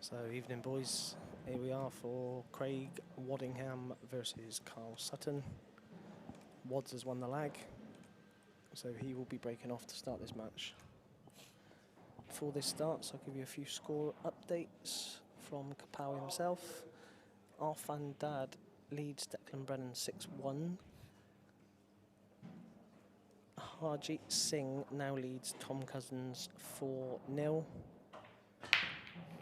So, evening, boys. Here we are for Craig Waddingham versus Karl Sutton. Wads has won the lag, so he will be breaking off to start this match. Before this starts, I'll give you a few score updates from Kapow himself. Arfan Dad leads Declan Brennan 6-1. Harjeet Singh now leads Tom Cousins 4-0.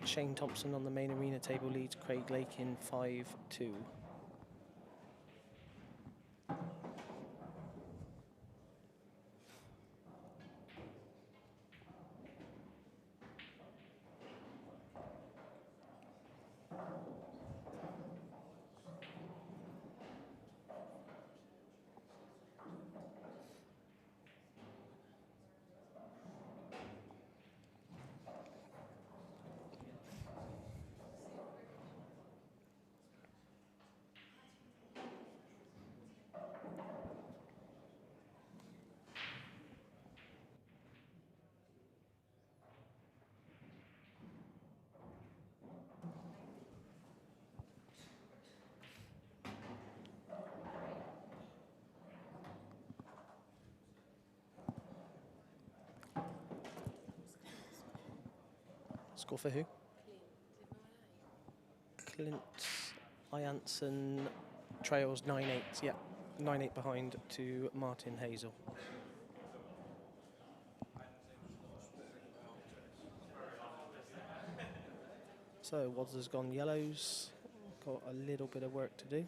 Shane Thompson on the main arena table leads Craig Lakin 5-2. Score for who? Clint Ianson trails 9-8, yeah. 9-8 behind to Martin Hazel. So Wads has gone yellows, got a little bit of work to do.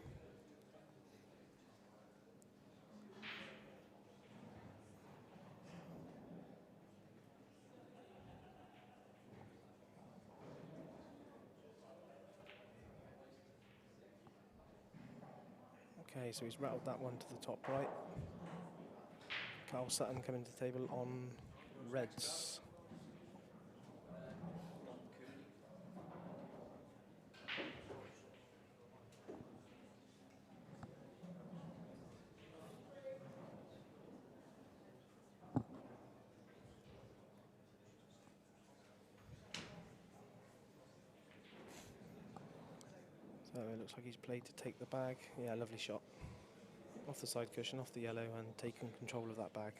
Okay, so he's rattled that one to the top right. Karl Sutton coming to the table on reds. So it looks like he's played to take the bag. Yeah, lovely shot. Off the side cushion, off the yellow, and taking control of that bag.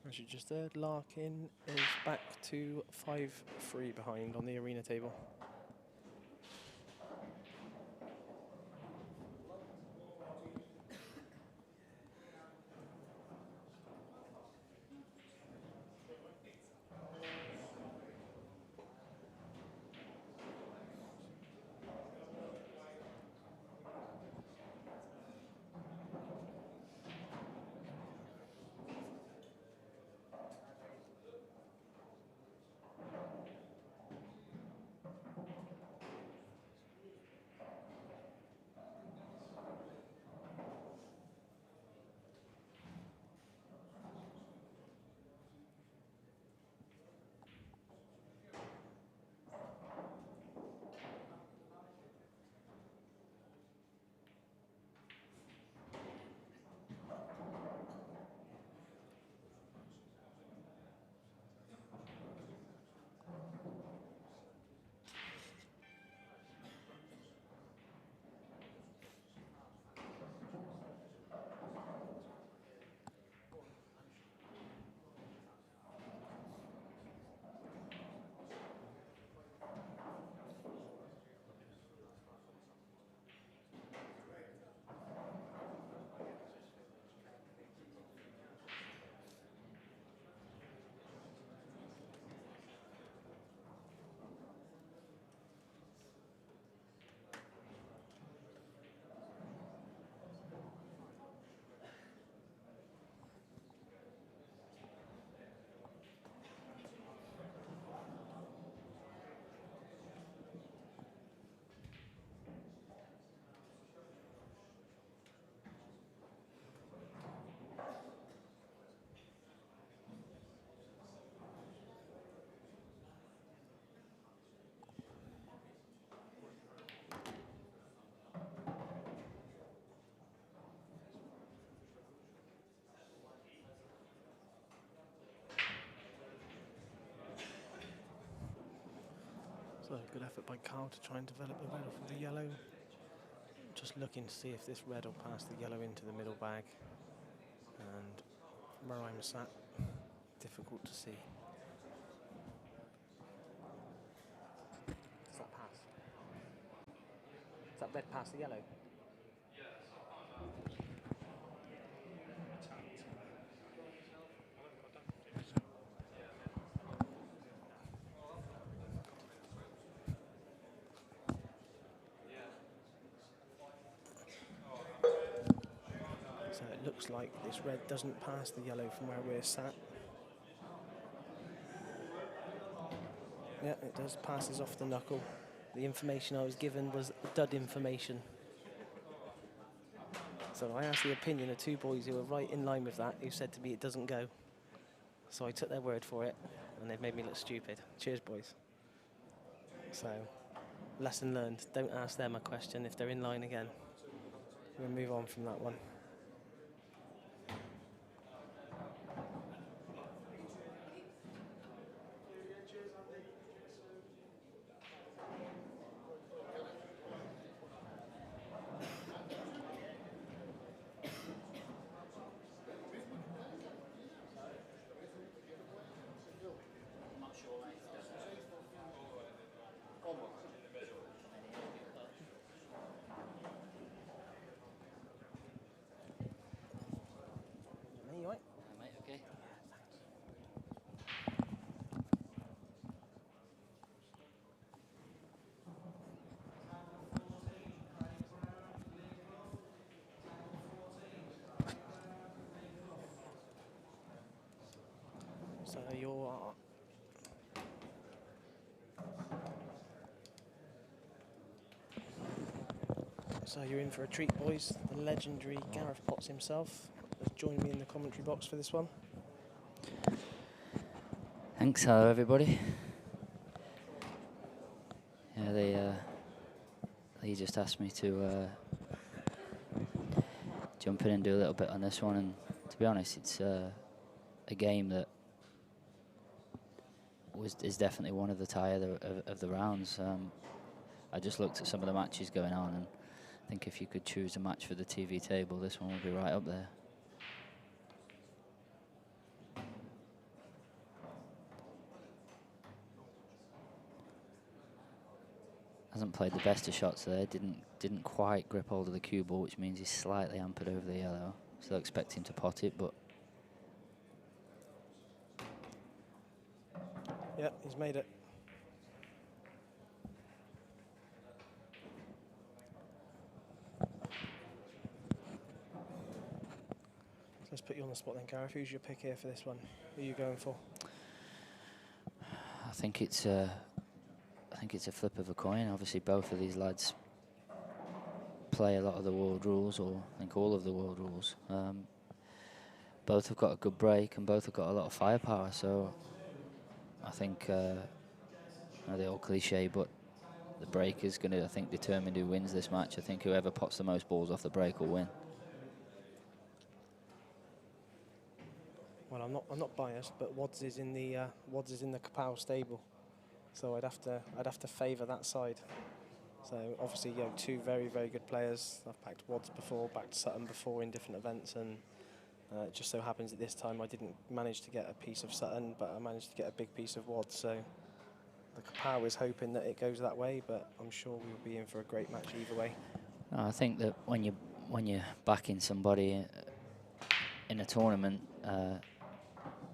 As you just heard, Larkin is back to 5-3 behind on the arena table. So good effort by Karl to try and develop the red off of the yellow. Just looking to see if this red will pass the yellow into the middle bag. And where I'm sat, difficult to see. Does that pass? Does that red pass the yellow? So it looks like this red doesn't pass the yellow from where we're sat. Yeah, it does, passes off the knuckle. The information I was given was dud information. So I asked the opinion of two boys who were right in line with that, who said to me it doesn't go. So I took their word for it, and they've made me look stupid. Cheers, boys. So, lesson learned. Don't ask them a question if they're in line again. We'll move on from that one. You right? Mate, okay. So you're... So you're in for a treat, boys. The legendary Gareth Potts himself has joined me in the commentary box for this one. Thanks, hello everybody. Yeah, they just asked me to jump in and do a little bit on this one, and to be honest, it's a game that is definitely one of the tie of the rounds. I just looked at some of the matches going on, and I think if you could choose a match for the TV table, this one would be right up there. Hasn't played the best of shots there. Didn't quite grip hold of the cue ball, which means he's slightly hampered over the yellow. Still expect him to pot it, but Yeah, he's made it. Let's put you on the spot then, Gareth. Who's your pick here for this one? Who are you going for? I think it's a flip of a coin. Obviously, both of these lads play a lot of the world rules, or I think all of the world rules. Both have got a good break, and both have got a lot of firepower. So I think they're all cliche, but the break is going to, I think, determine who wins this match. I think whoever pots the most balls off the break will win. Well, I'm not biased, but Wads is in the Kapow stable, so I'd have to favour that side. So obviously, you know, two very good players. I've backed Wads before, backed Sutton before in different events, and it just so happens that this time I didn't manage to get a piece of Sutton, but I managed to get a big piece of Wads. So the Kapow is hoping that it goes that way, but I'm sure we'll be in for a great match either way. I think that when you're backing somebody in a tournament,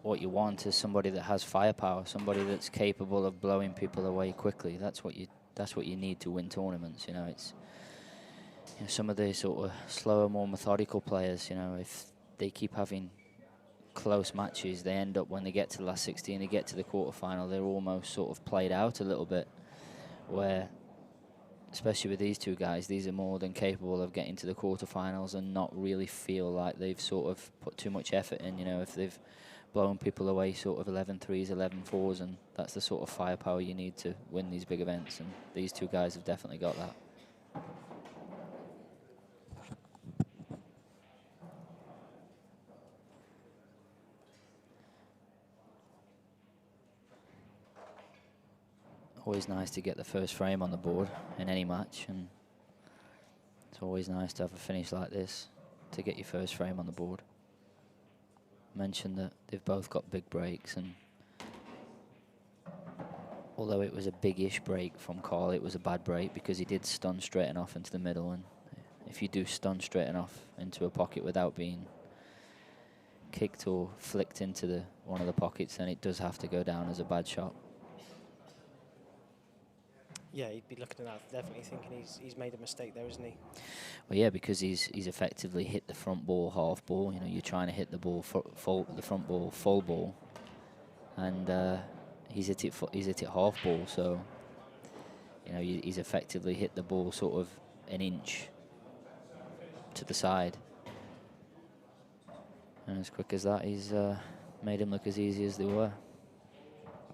what you want is somebody that has firepower, somebody that's capable of blowing people away quickly. That's what you need to win tournaments. You know, it's some of the sort of slower, more methodical players. You know, if they keep having close matches, they end up when they get to the last 16, they get to the quarterfinal, they're almost sort of played out a little bit. Where, especially with these two guys, these are more than capable of getting to the quarterfinals and not really feel like they've sort of put too much effort in. You know, if they've blown people away sort of 11 threes, 11 fours, and that's the sort of firepower you need to win these big events, and these two guys have definitely got that. always nice to get the first frame on the board in any match, and it's always nice to have a finish like this to get your first frame on the board. Mentioned that they've both got big breaks, and although it was a big-ish break from Karl, it was a bad break because he did stun straight enough into the middle, and if you do stun straight enough into a pocket without being kicked or flicked into one of the pockets, then it does have to go down as a bad shot. Yeah, he'd be looking at that, definitely thinking he's made a mistake there, isn't he? Well, yeah, because he's effectively hit the front ball half ball. You know, you're trying to hit the ball the front ball full ball, and he's hit it half ball. So you know, he's effectively hit the ball sort of an inch to the side, and as quick as that, he's made him look as easy as they were.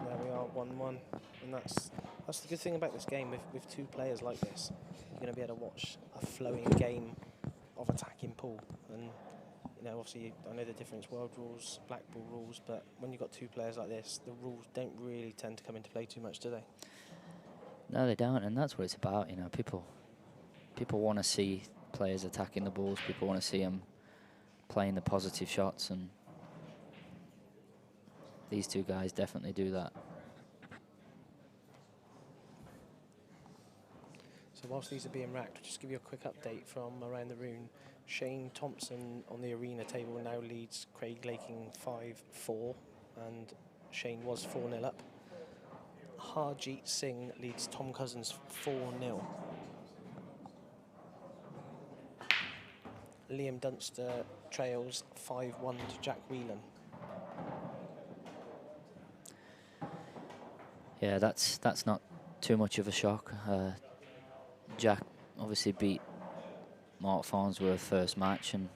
There we are, 1-1, and that's the good thing about this game. With two players like this, you're going to be able to watch a flowing game of attacking pool. And you know, obviously, I know the difference: world rules, black ball rules. But when you've got two players like this, the rules don't really tend to come into play too much, do they? No, they don't, and that's what it's about. You know, people want to see players attacking the balls. People want to see them playing the positive shots, and these two guys definitely do that. So whilst these are being racked, I'll just give you a quick update from around the room. Shane Thompson on the arena table now leads Craig Laking 5-4, and Shane was 4-0 up. Harjeet Singh leads Tom Cousins 4-0. Liam Dunster trails 5-1 to Jack Whelan. Yeah, that's not too much of a shock. Jack obviously beat Mark Farnsworth first match, and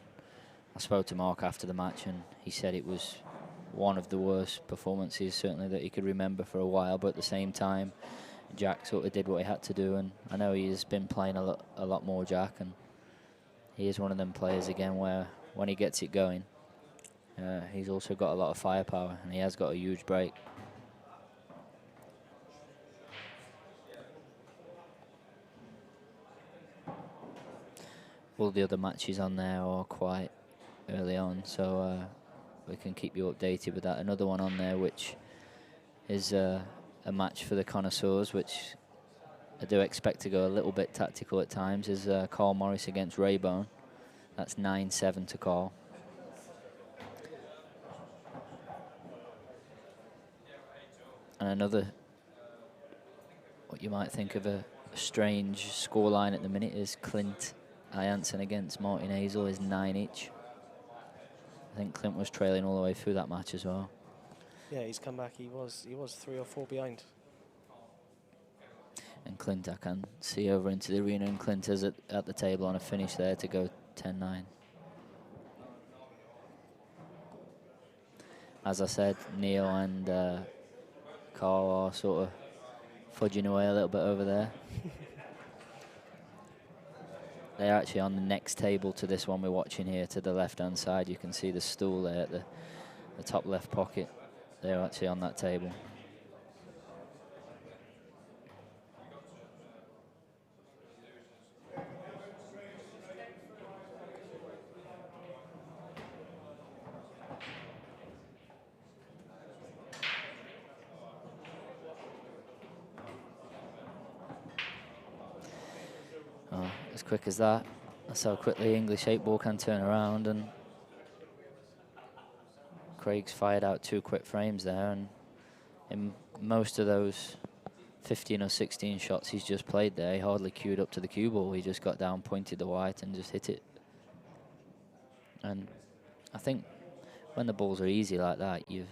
I spoke to Mark after the match, and he said it was one of the worst performances certainly that he could remember for a while, but at the same time Jack sort of did what he had to do, and I know he has been playing a lot more Jack, and he is one of them players again where when he gets it going, he's also got a lot of firepower, and he has got a huge break. All the other matches on there are quite early on, so we can keep you updated with that. Another one on there which is a match for the connoisseurs, which I do expect to go a little bit tactical at times, is Carl Morris against Raybone. That's 9-7 to Carl. And another, what you might think of a strange scoreline at the minute, is Clint Ianson against Martin Hazel is 9 each. I think Clint was trailing all the way through that match as well. Yeah, he's come back. He was 3 or 4 behind. And Clint, I can see over into the arena, and Clint is at the table on a finish there to go 10-9. As I said, Neil and Carl are sort of fudging away a little bit over there. They're actually on the next table to this one we're watching here, to the left-hand side. You can see the stool there at the top left pocket. They're actually on that table. As quick as that. That's how quickly English 8-ball can turn around, and Craig's fired out 2 quick frames there, and in most of those 15 or 16 shots he's just played there, he hardly queued up to the cue ball. He just got down, pointed the white, and just hit it. And I think when the balls are easy like that, you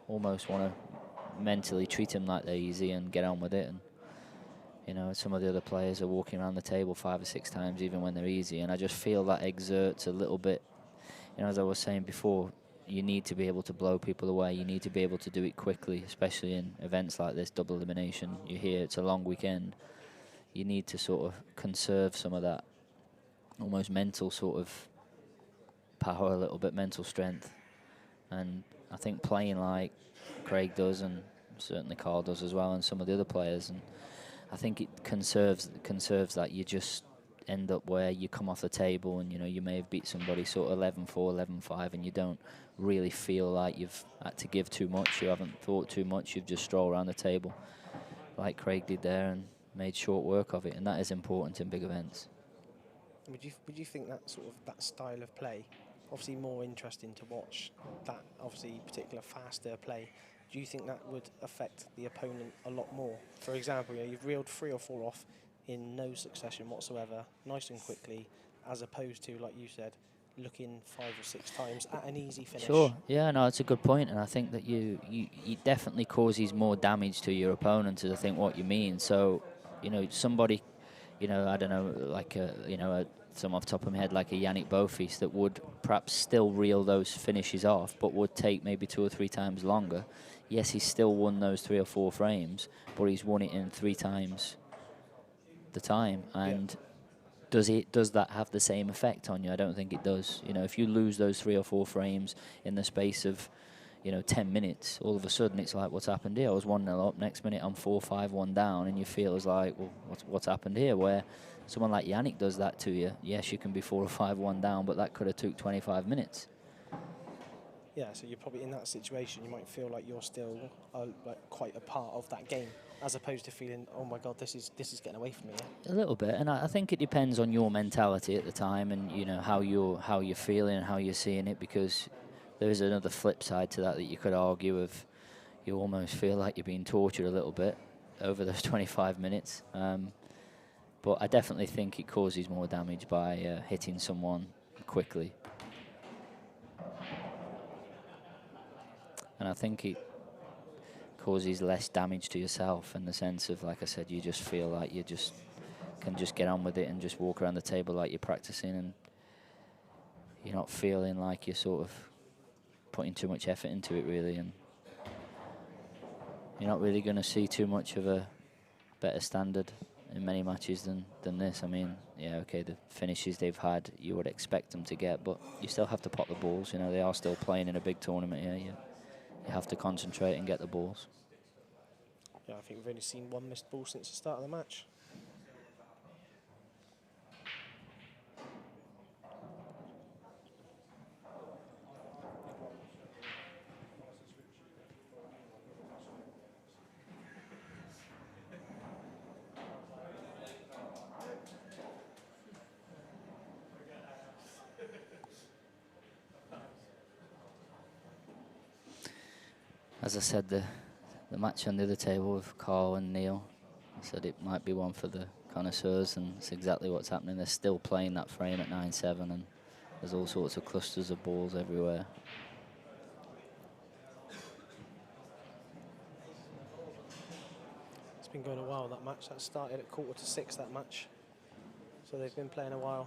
almost want to mentally treat them like they're easy and get on with it. And you know, some of the other players are walking around the table 5 or 6 times even when they're easy, and I just feel that exerts a little bit. You know, as I was saying before, you need to be able to blow people away. You need to be able to do it quickly, especially in events like this, double elimination. You hear it's a long weekend. You need to sort of conserve some of that almost mental sort of power, a little bit mental strength. And I think playing like Craig does, and certainly Karl does as well, and some of the other players. And I think it conserves that. You just end up where you come off the table and, you know, you may have beat somebody sort of 11-4, 11-5, and you don't really feel like you've had to give too much. You haven't thought too much. You've just strolled around the table like Craig did there and made short work of it, and that is important in big events. Would you think that sort of that style of play, obviously more interesting to watch, that obviously particular faster play, do you think that would affect the opponent a lot more? For example, you know, you've reeled 3 or 4 off in no succession whatsoever, nice and quickly, as opposed to, like you said, looking 5 or 6 times at an easy finish. Sure, yeah, no, it's a good point, and I think that you definitely causes more damage to your opponent, is I think what you mean. So, you know, somebody, you know, I don't know, like some off the top of my head, like a Yannick Beaufils, that would perhaps still reel those finishes off, but would take maybe 2 or 3 times longer. Yes, he's still won those 3 or 4 frames, but he's won it in 3 times the time. And does that have the same effect on you? I don't think it does. You know, if you lose those 3 or 4 frames in the space of, you know, 10 minutes, all of a sudden it's like, what's happened here? I was 1-0 up, next minute I'm 4-5-1 down, and you feel as like, well, what's happened here? Where someone like Yannick does that to you, yes, you can be 4 or 5-1 down, but that could have took 25 minutes. Yeah, so you're probably in that situation, you might feel like you're still like quite a part of that game, as opposed to feeling, oh my God, this is getting away from me. A little bit, and I think it depends on your mentality at the time, and, you know, how you're feeling and how you're seeing it, because there is another flip side to that you could argue of. You almost feel like you're being tortured a little bit over those 25 minutes. But I definitely think it causes more damage by hitting someone quickly. And I think it causes less damage to yourself in the sense of, like I said, you just feel like you just can just get on with it and just walk around the table like you're practicing, and you're not feeling like you're sort of putting too much effort into it, really. And you're not really going to see too much of a better standard in many matches than this. I mean, yeah, okay, the finishes they've had, you would expect them to get, but you still have to pop the balls. You know, they are still playing in a big tournament here. You have to concentrate and get the balls. Yeah, I think we've only seen 1 missed ball since the start of the match. As I said, the match on the other table with Karl and Neil, I said it might be one for the connoisseurs, and it's exactly what's happening. They're still playing that frame at 9-7, and there's all sorts of clusters of balls everywhere. It's been going a while, that match. That started at 5:45, that match. So they've been playing a while.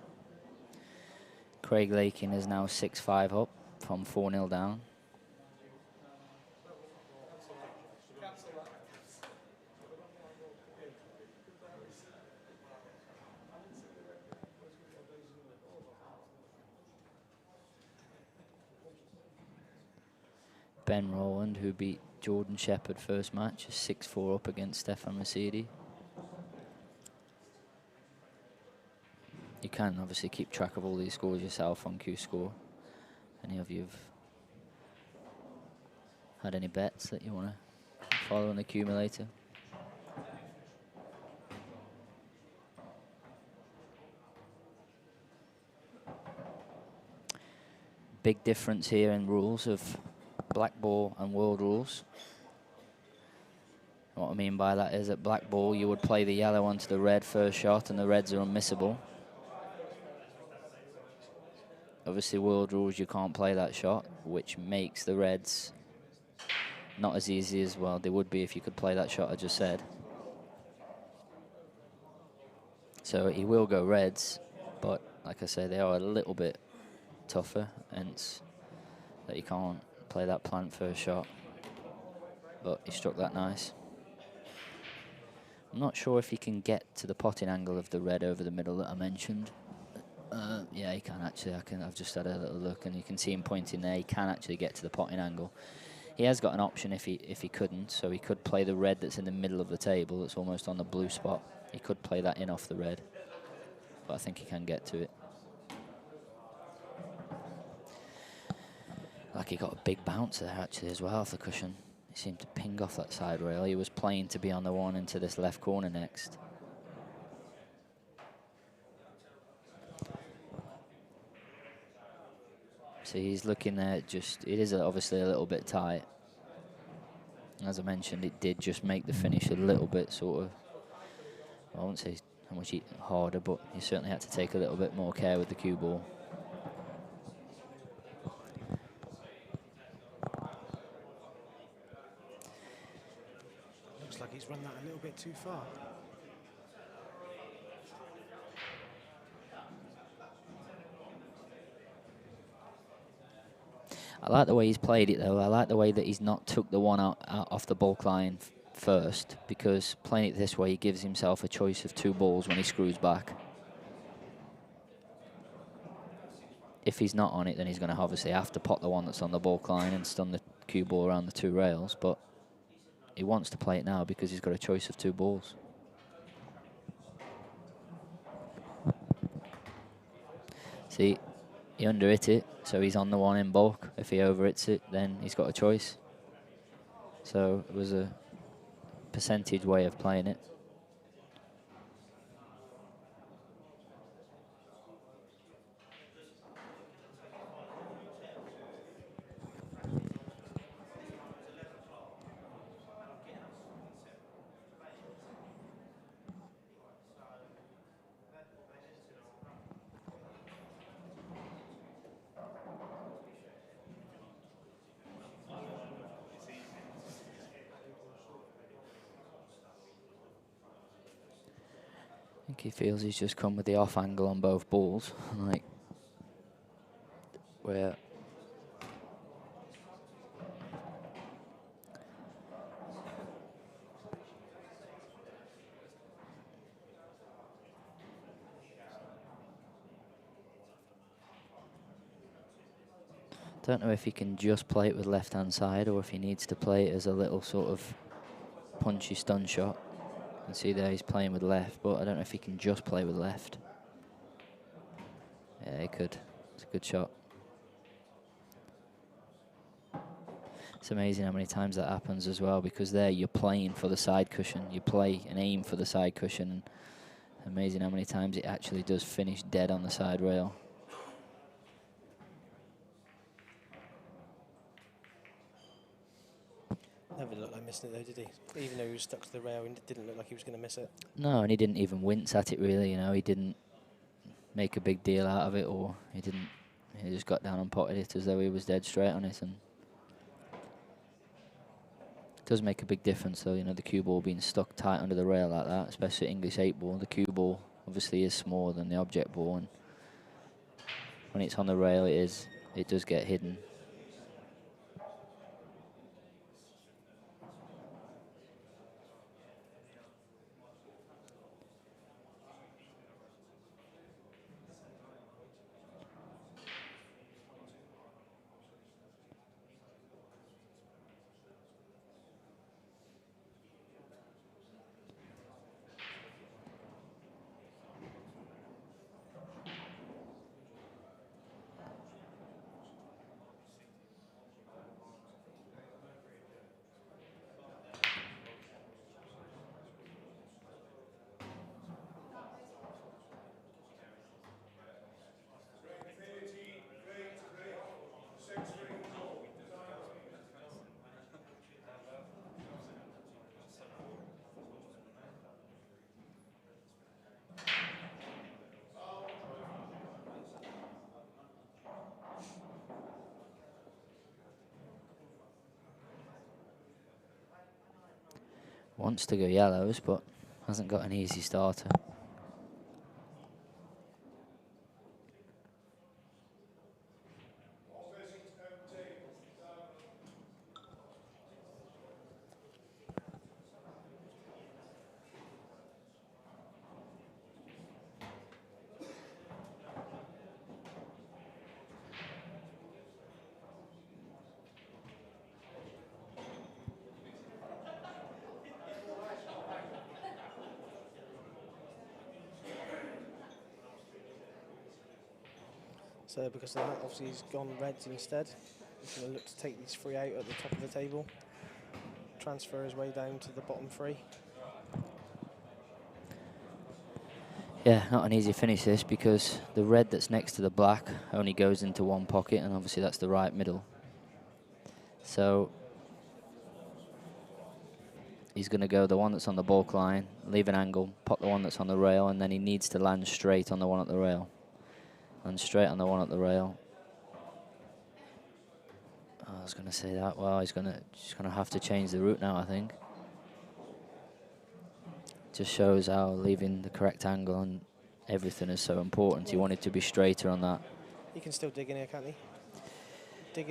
Craig Lakin is now 6-5 up from 4-0 down. Ben Rowland, who beat Jordan Shepherd first match, is 6-4 up against Stefan Mercedes. You can obviously keep track of all these scores yourself on Q-Score. Any of you have had any bets that you want to follow an accumulator? Big difference here in rules of black ball and world rules. What I mean by that is, at black ball you would play the yellow onto the red first shot, and the reds are unmissable. Obviously, world rules, you can't play that shot, which makes the reds not as easy as, well, they would be if you could play that shot I just said. So he will go reds, but like I say, they are a little bit tougher, hence that you can't play that plant first shot. But he struck that nice. I'm not sure if he can get to the potting angle of the red over the middle that I mentioned. Yeah, he can actually. I've just had a little look, and you can see him pointing there. He can actually get to the potting angle. He has got an option if he couldn't, so he could play the red that's in the middle of the table, that's almost on the blue spot. He could play that in off the red, but I think he can get to it. Like he got a big bounce there actually as well off the cushion. He seemed to ping off that side rail. He was playing to be on the one into this left corner next. So he's looking there, just, it is obviously a little bit tight. As I mentioned, it did just make the finish a little bit sort of, I won't say how much harder, but he certainly had to take a little bit more care with the cue ball. Looks like he's run that a little bit too far. I like the way he's played it though. I like the way that he's not took the one out off the bulk line first, because playing it this way he gives himself a choice of 2 balls when he screws back. If he's not on it, then he's going to obviously have to pot the one that's on the bulk line and stun the cue ball around the 2 rails, but he wants to play it now because he's got a choice of 2 balls. See, he under hit it, so he's on the one in bulk. If he over hits it, then he's got a choice. So it was a percentage way of playing it. I think he feels he's just come with the off angle on both balls, like where don't know if he can just play it with left hand side or if he needs to play it as a little sort of punchy stun shot. You can see there he's playing with left, but I don't know if he can just play with left. Yeah, he could. It's a good shot. It's amazing how many times that happens as well, because there you're playing for the side cushion. You play and aim for the side cushion. Amazing how many times it actually does finish dead on the side rail. Never looked like missing it though, did he? Even though he was stuck to the rail, it didn't look like he was going to miss it. No, and he didn't even wince at it really, you know. He didn't make a big deal out of it, or he just got down and potted it as though he was dead straight on it. And it does make a big difference though, you know, the cue ball being stuck tight under the rail like that, especially English 8 ball. The cue ball obviously is smaller than the object ball, and when it's on the rail it does get hidden. Wants to go yellows, but hasn't got an easy starter. So because of that, obviously he's gone reds instead. He's going to look to take these 3 out at the top of the table. Transfer his way down to the bottom 3. Yeah, not an easy finish this, because the red that's next to the black only goes into one pocket, and obviously that's the right middle. So he's going to go the one that's on the baulk line, leave an angle, pop the one that's on the rail, and then he needs to land straight on the one at the rail. And straight on the one at the rail. I was going to say that. Well, he's going to have to change the route now, I think. Just shows how leaving the correct angle and everything is so important. He wanted to be straighter on that. He can still dig in here, can't he? Dig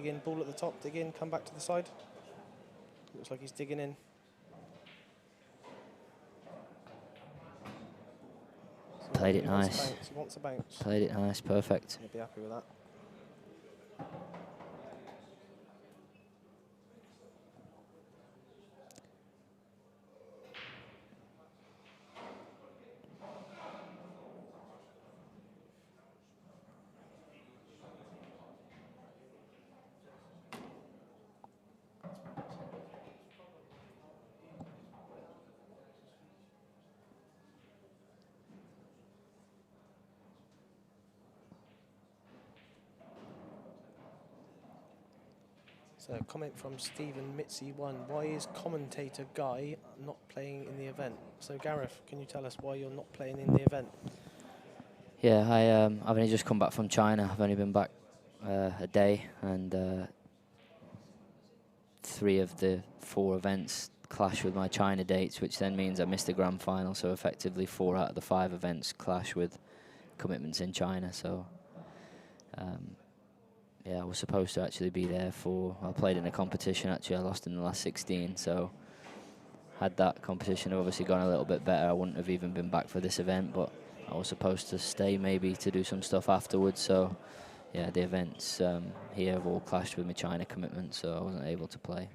in, ball at the top, dig in, come back to the side. Looks like he's digging in. Played it nice. He wants a bounce. Played it nice, perfect. He'll be happy with that. So comment from Stephen Mitzi1. Why is commentator Guy not playing in the event? So Gareth, can you tell us why you're not playing in the event? Yeah, I've only just come back from China. I've only been back a day, and 3 of the 4 events clash with my China dates, which then means I missed the grand final. So effectively 4 out of the 5 events clash with commitments in China. So yeah, I was supposed to actually be there for, I played in a competition actually, I lost in the last 16, so had that competition obviously gone a little bit better, I wouldn't have even been back for this event, but I was supposed to stay maybe to do some stuff afterwards, so yeah, the events here have all clashed with my China commitment, so I wasn't able to play.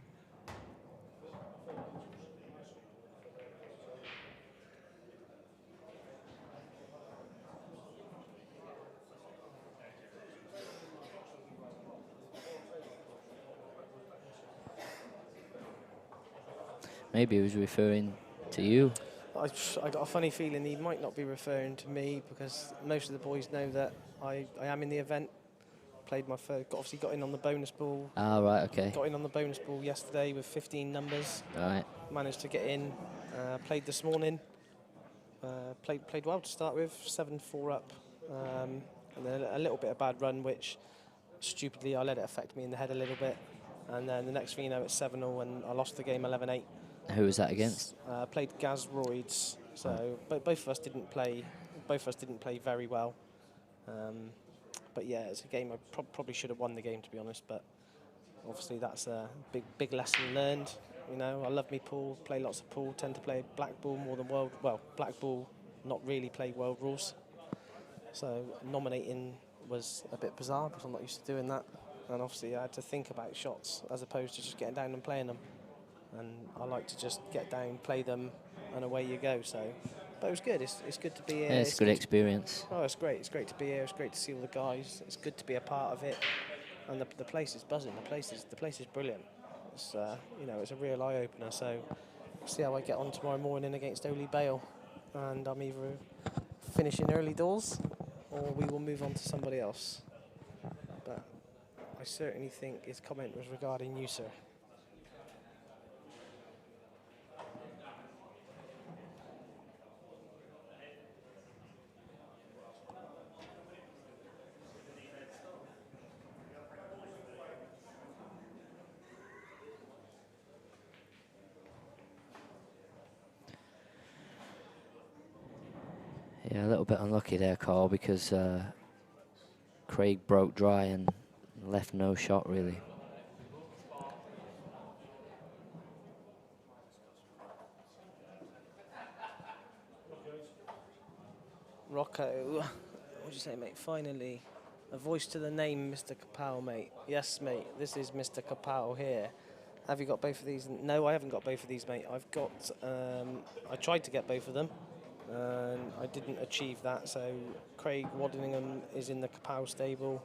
Maybe he was referring to you. I got a funny feeling he might not be referring to me, because most of the boys know that I am in the event. Played my first, obviously got in on the bonus ball. Ah, right, okay. Got in on the bonus ball yesterday with 15 numbers. Right. Managed to get in. Played this morning. Played well to start with, 7-4 up. And then a little bit of bad run, which stupidly I let it affect me in the head a little bit. And then the next thing you know, it's 7-0, and I lost the game 11-8. Who was that against? Played Gaz Royds, so both of us didn't play. Both of us didn't play very well. But yeah, it's a game I probably should have won the game, to be honest. But obviously that's a big lesson learned. You know, I love me pool, play lots of pool, tend to play black ball more than world. Well, black ball, not really play world rules. So nominating was a bit bizarre because I'm not used to doing that. And obviously I had to think about shots as opposed to just getting down and playing them. And I like to just get down, play them, and away you go. So, but it was good. It's good to be here. Yeah, it's a good experience. Oh, it's great. It's great to be here. It's great to see all the guys. It's good to be a part of it. And the place is buzzing. The place is brilliant. It's you know, it's a real eye opener. So, see how I get on tomorrow morning against Oli Bale, and I'm either finishing early doors, or we will move on to somebody else. But I certainly think his comment was regarding you, sir. Yeah, a little bit unlucky there, Carl, because Craig broke dry and left no shot, really. Rocco, what'd you say, mate? Finally, a voice to the name, Mr. Kapow, mate. Yes, mate, this is Mr. Kapow here. Have you got both of these? No, I haven't got both of these, mate. I've got, I tried to get both of them. and I didn't achieve that. So Craig Waddingham is in the Kapow stable,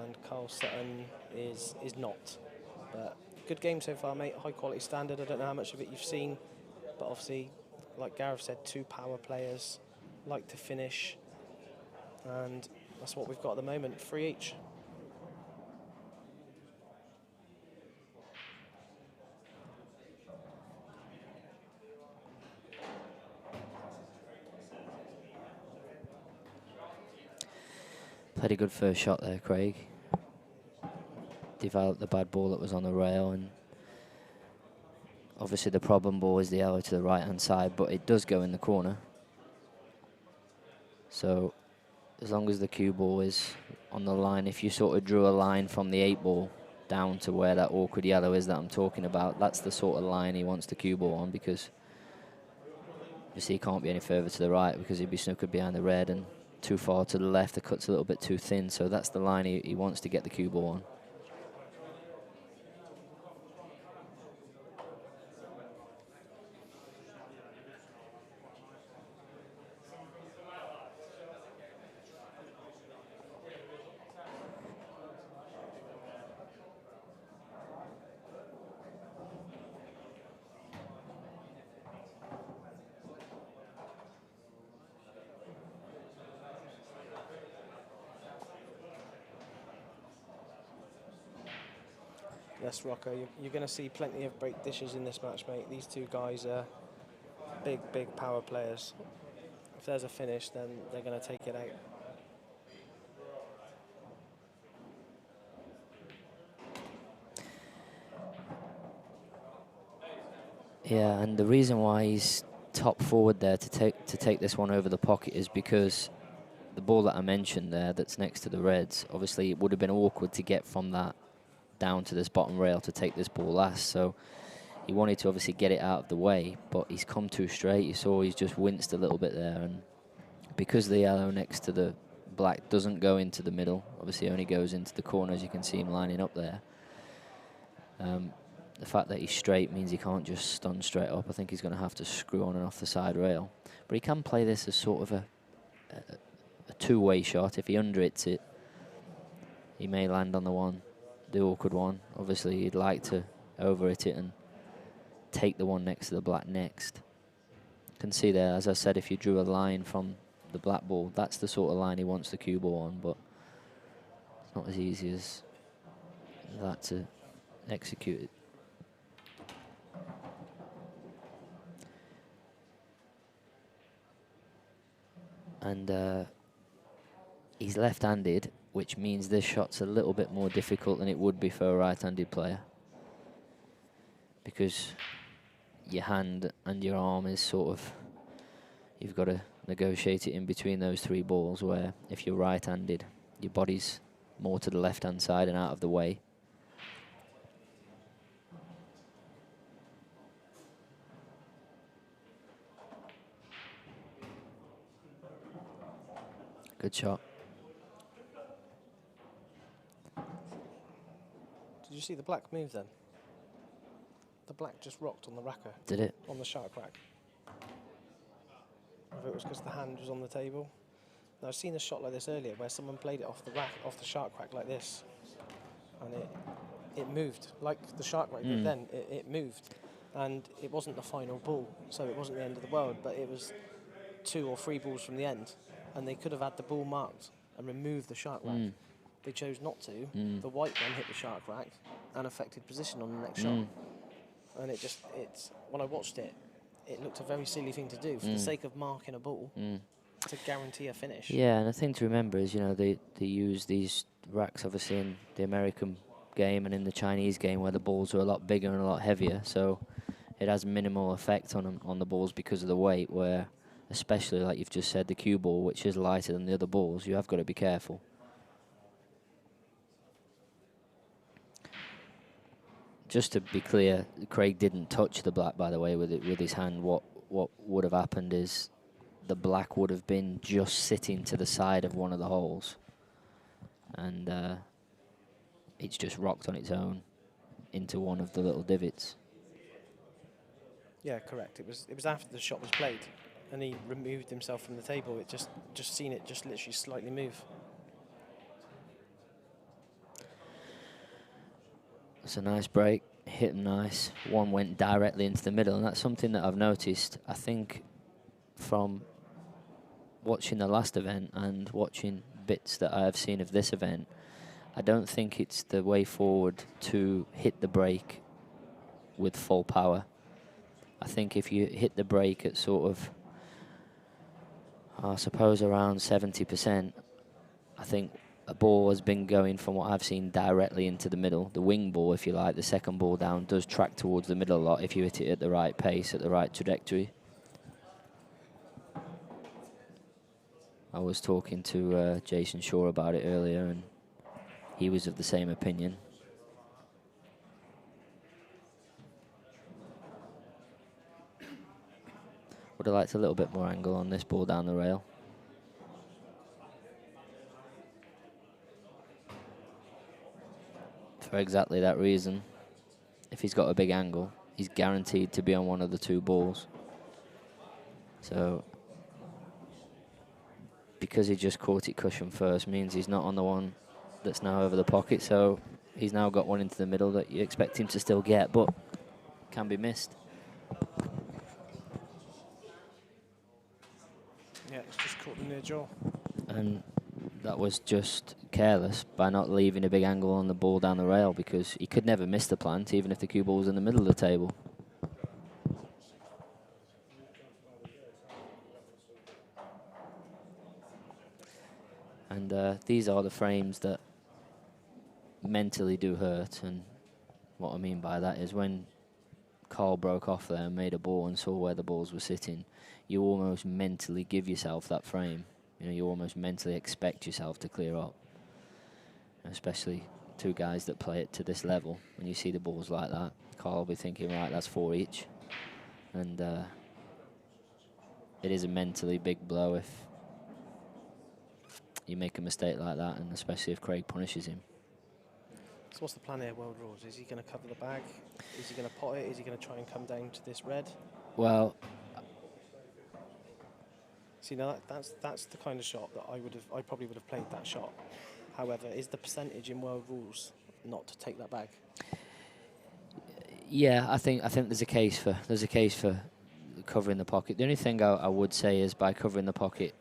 and Karl Sutton is not. But good game so far, mate. High quality standard. I don't know how much of it you've seen, but obviously, like Gareth said, 2 power players like to finish, and that's what we've got at the moment. 3 each. Played a good first shot there, Craig. Developed the bad ball that was on the rail, and obviously the problem ball is the yellow to the right-hand side, but it does go in the corner. So as long as the cue ball is on the line, if you sort of drew a line from the 8 ball down to where that awkward yellow is that I'm talking about, that's the sort of line he wants the cue ball on, because you see he can't be any further to the right because he'd be snookered behind the red, and too far to the left, the cut's a little bit too thin, so that's the line he wants to get the cue ball on. Yes, Rocco, you're going to see plenty of break dishes in this match, mate. These 2 guys are big power players. If there's a finish, then they're going to take it out. Yeah, and the reason why he's top forward there to take this one over the pocket is because the ball that I mentioned there that's next to the reds, obviously it would have been awkward to get from that down to this bottom rail to take this ball last, so he wanted to obviously get it out of the way, but he's come too straight. You saw he's just winced a little bit there, and because the yellow next to the black doesn't go into the middle, obviously only goes into the corner, as you can see him lining up there. The fact that he's straight means he can't just stun straight up. I think he's going to have to screw on and off the side rail. But he can play this as sort of a two-way shot. If he under-hits it, he may land on the awkward one. Obviously, he'd like to over-hit it and take the one next to the black next. You can see there, as I said, if you drew a line from the black ball, that's the sort of line he wants the cue ball on, but it's not as easy as that to execute it. And he's left-handed, which means this shot's a little bit more difficult than it would be for a right-handed player, because your hand and your arm is sort of, you've got to negotiate it in between those 3 balls, where if you're right-handed, your body's more to the left-hand side and out of the way. Good shot. Did you see the black move then? The black just rocked on the racker. Did it? On the shark rack. If it was because the hand was on the table. Now, I've seen a shot like this earlier where someone played it off the rack, off the shark rack like this, and it moved like the shark rack did then. It moved, and it wasn't the final ball, so it wasn't the end of the world. But it was 2 or 3 balls from the end, and they could have had the ball marked and removed the shark rack. They chose not to. The white one hit the shark rack and affected position on the next shot. And it's when I watched it, it looked a very silly thing to do for the sake of marking a ball to guarantee a finish. Yeah, and the thing to remember is, you know, they use these racks obviously in the American game and in the Chinese game where the balls are a lot bigger and a lot heavier, so it has minimal effect on the balls because of the weight, where especially like you've just said, the cue ball, which is lighter than the other balls, you have got to be careful. Just to be clear, Craig didn't touch the black, by the way, with his hand. What would have happened is the black would have been just sitting to the side of one of the holes, and it's just rocked on its own into one of the little divots. Yeah, correct. It was after the shot was played, and he removed himself from the table. It just seen it just literally slightly move. It's a nice break, hit him nice. One went directly into the middle, and that's something that I've noticed, I think, from watching the last event and watching bits that I have seen of this event. I don't think it's the way forward to hit the break with full power. I think if you hit the break at sort of, I suppose, around 70%, I think a ball has been going, from what I've seen, directly into the middle. The wing ball, if you like, the second ball down, does track towards the middle a lot if you hit it at the right pace, at the right trajectory. I was talking to Jason Shaw about it earlier, and he was of the same opinion. Would have liked a little bit more angle on this ball down the rail. For exactly that reason. If he's got a big angle, he's guaranteed to be on one of the two balls. So, because he just caught it cushion first, means he's not on the one that's now over the pocket. So, he's now got one into the middle that you expect him to still get, but can be missed. Yeah, it's just caught the near jaw. And that was just careless by not leaving a big angle on the ball down the rail, because he could never miss the plant, even if the cue ball was in the middle of the table. And these are the frames that mentally do hurt. And what I mean by that is, when Karl broke off there and made a ball and saw where the balls were sitting, you almost mentally give yourself that frame. You know, you almost mentally expect yourself to clear up. Especially two guys that play it to this level. When you see the balls like that, Karl will be thinking, right, that's 4 each. And it is a mentally big blow if you make a mistake like that, and especially if Craig punishes him. So what's the plan here, World Rules? Is he going to cover the bag? Is he going to pot it? Is he going to try and come down to this red? Well, see, now that's the kind of shot that I probably would have played that shot. However, is the percentage in World Rules not to take that bag? yeah, I think there's a case for covering the pocket. The only thing I would say is, by covering the pocket,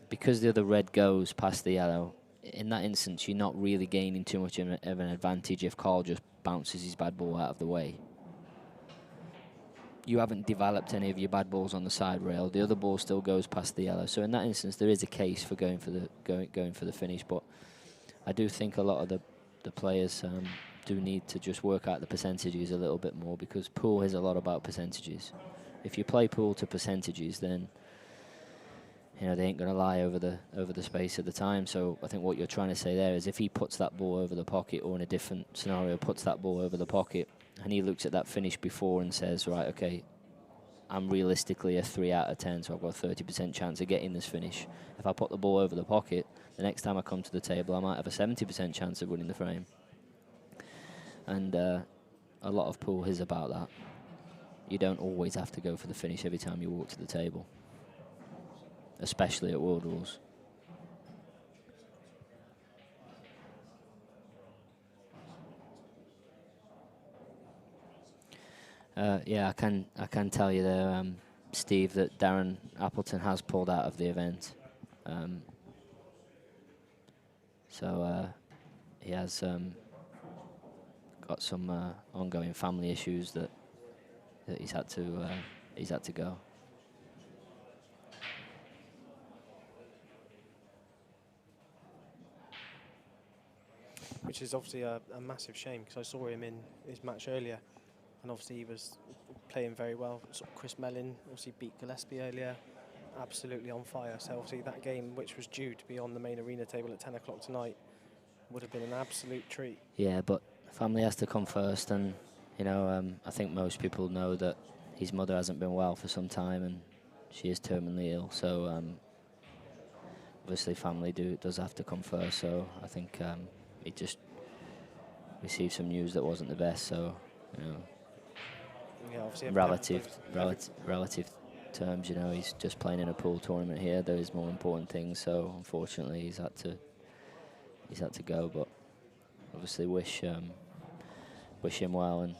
because the other red goes past the yellow, in that instance, you're not really gaining too much of an advantage if Karl just bounces his bad ball out of the way. You haven't developed any of your bad balls on the side rail. The other ball still goes past the yellow. So in that instance, there is a case for going for the finish. But I do think a lot of the players do need to just work out the percentages a little bit more, because pool is a lot about percentages. If you play pool to percentages, then they ain't going to lie over the space of the time. So I think what you're trying to say there is, if he puts that ball over the pocket, or in a different scenario puts that ball over the pocket, and he looks at that finish before and says, right, okay, I'm realistically a 3 out of 10, so I've got a 30% chance of getting this finish. If I put the ball over the pocket, the next time I come to the table, I might have a 70% chance of winning the frame. And a lot of pool is about that. You don't always have to go for the finish every time you walk to the table, especially at World Rules. Yeah, I can tell you there, Steve, that Darren Appleton has pulled out of the event. So he has got some ongoing family issues that he's had to go. Which is obviously a massive shame, because I saw him in his match earlier, and obviously he was playing very well. Sort of Chris Mellin obviously beat Gillespie earlier, absolutely on fire. So obviously that game, which was due to be on the main arena table at 10 o'clock tonight, would have been an absolute treat. Yeah, but family has to come first, and I think most people know that his mother hasn't been well for some time, and she is terminally ill. So obviously family does have to come first. So I think he just received some news that wasn't the best. So Yeah, obviously relative terms, you know, he's just playing in a pool tournament here. There is more important things, so unfortunately he's had to go. But obviously wish him well, and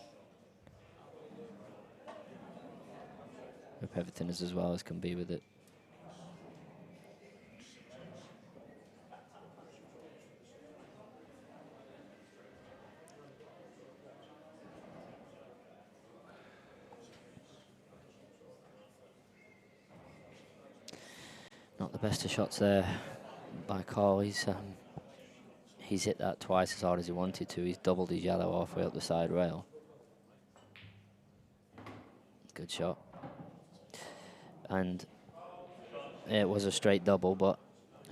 hope everything is as well as can be with it. Not the best of shots there by Karl. He's hit that twice as hard as he wanted to. He's doubled his yellow halfway up the side rail. Good shot. And it was a straight double, but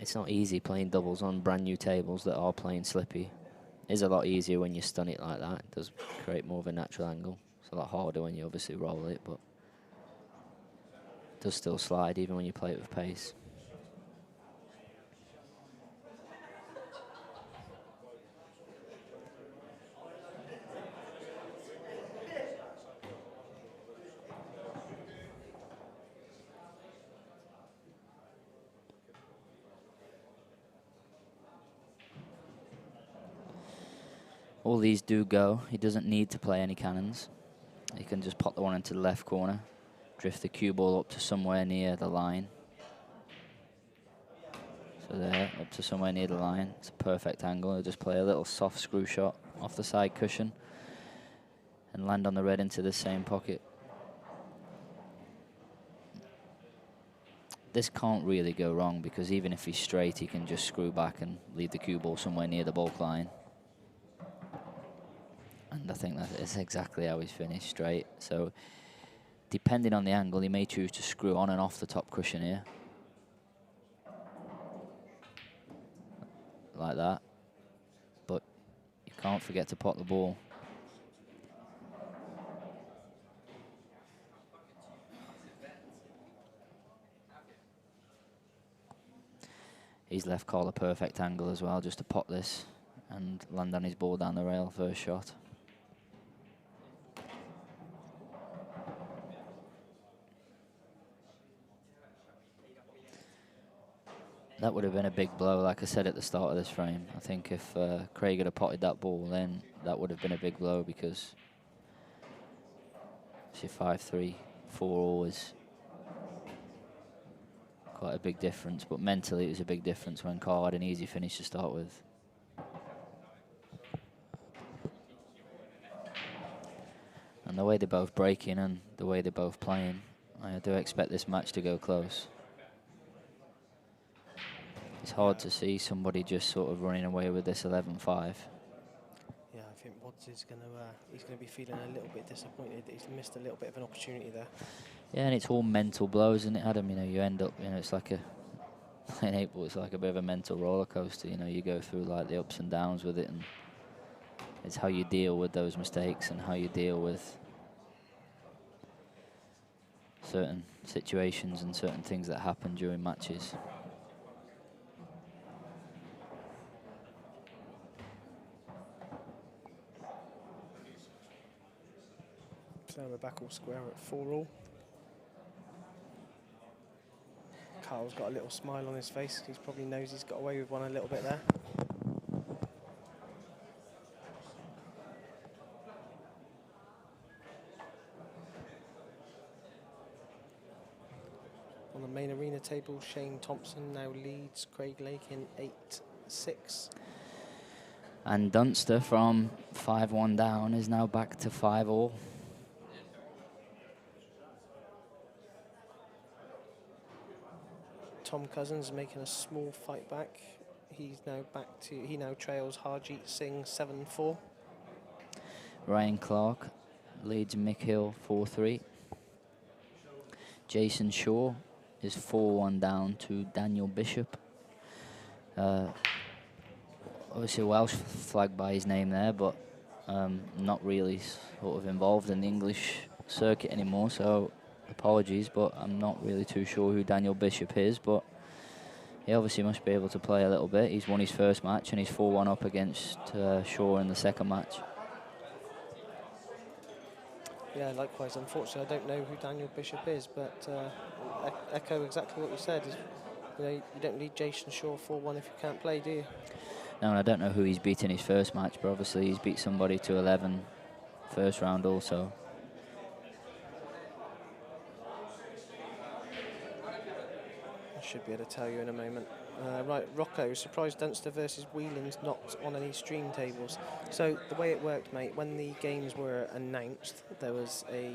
it's not easy playing doubles on brand new tables that are playing slippy. It is a lot easier when you stun it like that. It does create more of a natural angle. It's a lot harder when you obviously roll it, but it does still slide even when you play it with pace. All these do go. He doesn't need to play any cannons. He can just pop the one into the left corner, drift the cue ball up to somewhere near the line. So there, up to somewhere near the line. It's a perfect angle. He'll just play a little soft screw shot off the side cushion and land on the red into the same pocket. This can't really go wrong because even if he's straight, he can just screw back and leave the cue ball somewhere near the bulk line. And I think that is exactly how he's finished, straight. So depending on the angle, he may choose to screw on and off the top cushion here. Like that. But you can't forget to pot the ball. He's left Karl a perfect angle as well, just to pot this and land on his ball down the rail first shot. That would have been a big blow, like I said at the start of this frame. I think if Craig had potted that ball, then that would have been a big blow because it's your 5-3, 4 always quite a big difference. But mentally, it was a big difference when Karl had an easy finish to start with. And the way they're both breaking and the way they're both playing, I do expect this match to go close. It's hard to see somebody just sort of running away with this 11-5. Yeah, I think Wads is going to he's going to be feeling a little bit disappointed that he's missed a little bit of an opportunity there. Yeah, and it's all mental blows, isn't it, Adam? You know, you end up, you know, it's like playing 8-ball, it's like a bit of a mental roller coaster. You know, you go through like the ups and downs with it, and it's how you deal with those mistakes and how you deal with certain situations and certain things that happen during matches. So we're back all square at 4-all. Karl's got a little smile on his face. He probably knows he's got away with one a little bit there. On the main arena table, Shane Thompson now leads Craig Lake in 8-6. And Dunster from 5-1 down is now back to 5-all. Tom Cousins making a small fight back. He now trails Harjeet Singh 7-4. Ryan Clark leads Mick Hill 4-3. Jason Shaw is 4-1 down to Daniel Bishop. Obviously Welsh flag by his name there, but not really sort of involved in the English circuit anymore, so apologies, but I'm not really too sure who Daniel Bishop is, but he obviously must be able to play a little bit. He's won his first match and he's 4-1 up against Shaw in the second match. Yeah, likewise. Unfortunately, I don't know who Daniel Bishop is, but echo exactly what you said. Is, you know, you don't need Jason Shaw 4-1 if you can't play, do you? No, and I don't know who he's beat in his first match, but obviously he's beat somebody to 11 first round also. I should be able to tell you in a moment. Right, Rocco, surprise Dunster versus Whelan's not on any stream tables. So the way it worked, mate, when the games were announced, there was a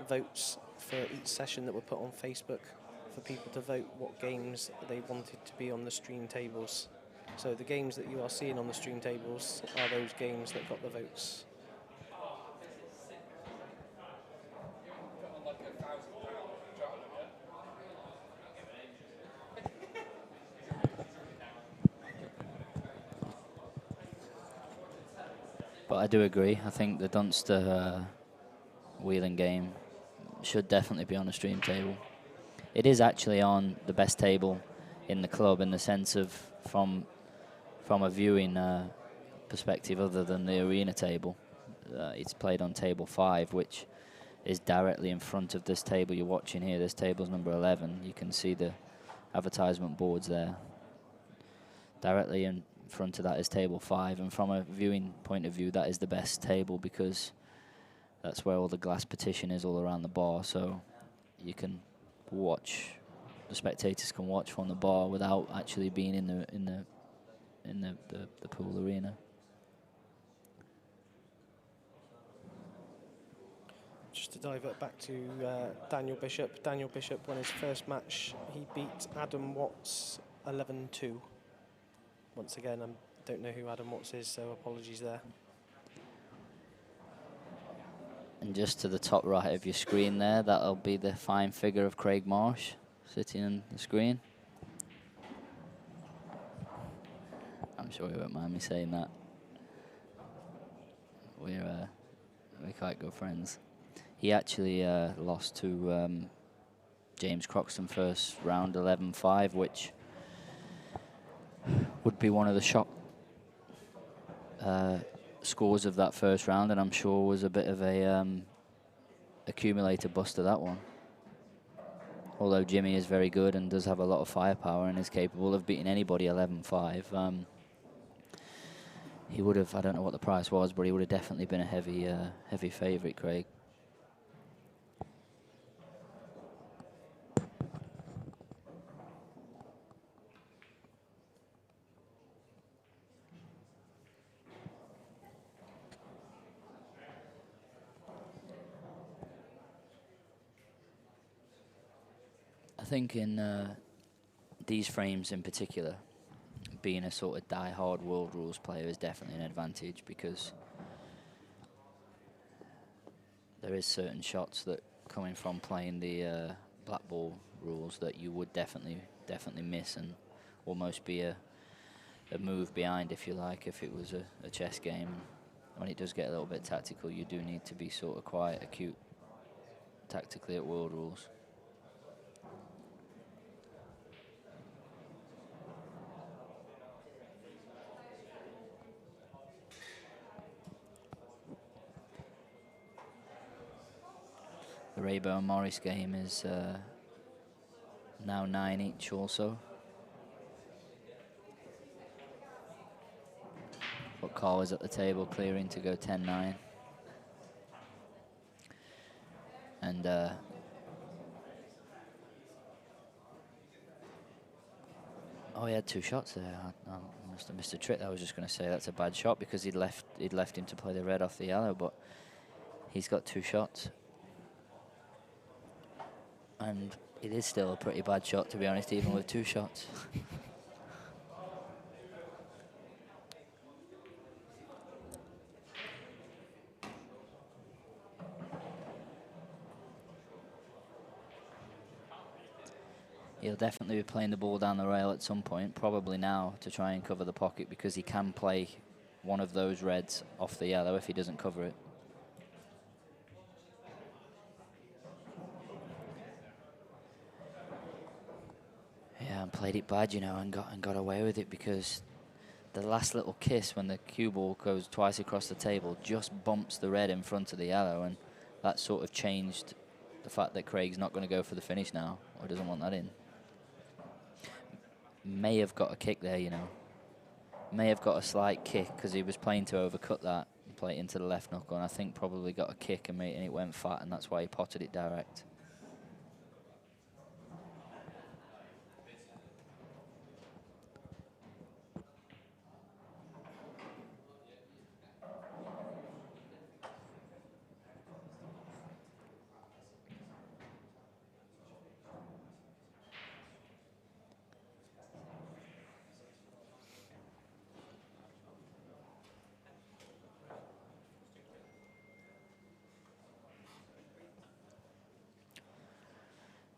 votes for each session that were put on Facebook for people to vote what games they wanted to be on the stream tables. So the games that you are seeing on the stream tables are those games that got the votes. But I do agree. I think the Dunster Whelan game should definitely be on a stream table. It is actually on the best table in the club in the sense of from a viewing perspective other than the arena table. It's played on table 5, which is directly in front of this table you're watching here. This table's number 11. You can see the advertisement boards there. Directly in front of that is table 5, and from a viewing point of view, that is the best table because that's where all the glass partition is all around the bar, so you can watch, the spectators can watch from the bar without actually being in the pool arena. Just to divert back to Daniel Bishop. Daniel Bishop won his first match. He beat Adam Watts 11-2. Once again, I don't know who Adam Watts is, so apologies there. And just to the top right of your screen there, that'll be the fine figure of Craig Marsh sitting on the screen. I'm sure he won't mind me saying that. We're quite good friends. He actually lost to James Croxton first round 11-5, which would be one of the shock scores of that first round, and I'm sure was a bit of a accumulator buster, that one. Although Jimmy is very good and does have a lot of firepower and is capable of beating anybody 11-5, he would have, I don't know what the price was, but he would have definitely been a heavy favourite, Craig. I think in these frames in particular, being a sort of die-hard world rules player is definitely an advantage because there is certain shots that coming from playing the black ball rules that you would definitely miss and almost be a move behind, if you like, if it was a chess game. When it does get a little bit tactical, you do need to be sort of quite acute tactically at world rules. The Raybo and Morris game is now 9 each also. But Karl is at the table clearing to go 10-9. And oh, he had 2 shots there. I must have missed a trick. I was just going to say that's a bad shot because he'd left him to play the red off the yellow, but he's got 2 shots. And it is still a pretty bad shot, to be honest, even with 2 shots. He'll definitely be playing the ball down the rail at some point, probably now, to try and cover the pocket because he can play one of those reds off the yellow if he doesn't cover it. Yeah, and played it bad, you know, and got away with it because the last little kiss when the cue ball goes twice across the table just bumps the red in front of the yellow, and that sort of changed the fact that Craig's not going to go for the finish now, or doesn't want that in. May have got a kick there, you know. May have got a slight kick because he was playing to overcut that and play it into the left knuckle, and I think probably got a kick and it went fat, and that's why he potted it direct.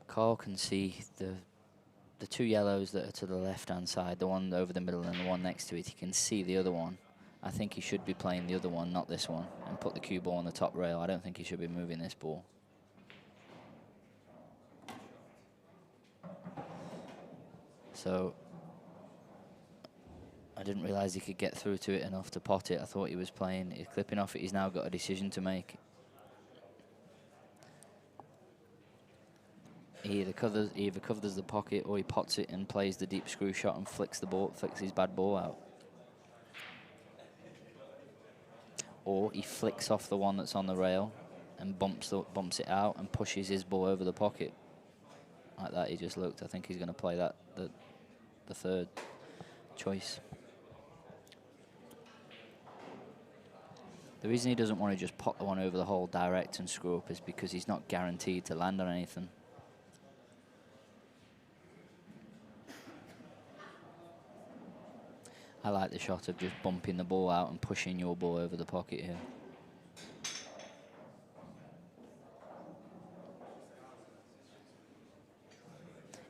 Karl can see the two yellows that are to the left-hand side, the one over the middle and the one next to it. He can see the other one. I think he should be playing the other one, not this one, and put the cue ball on the top rail. I don't think he should be moving this ball. So I didn't realise he could get through to it enough to pot it. I thought he was playing, he's clipping off it. He's now got a decision to make. He either covers the pocket, or he pots it and plays the deep screw shot and flicks his bad ball out. Or he flicks off the one that's on the rail and bumps it out and pushes his ball over the pocket. Like that, he just looked. I think he's going to play that, the third choice. The reason he doesn't want to just pot the one over the hole direct and screw up is because he's not guaranteed to land on anything. I like the shot of just bumping the ball out and pushing your ball over the pocket here.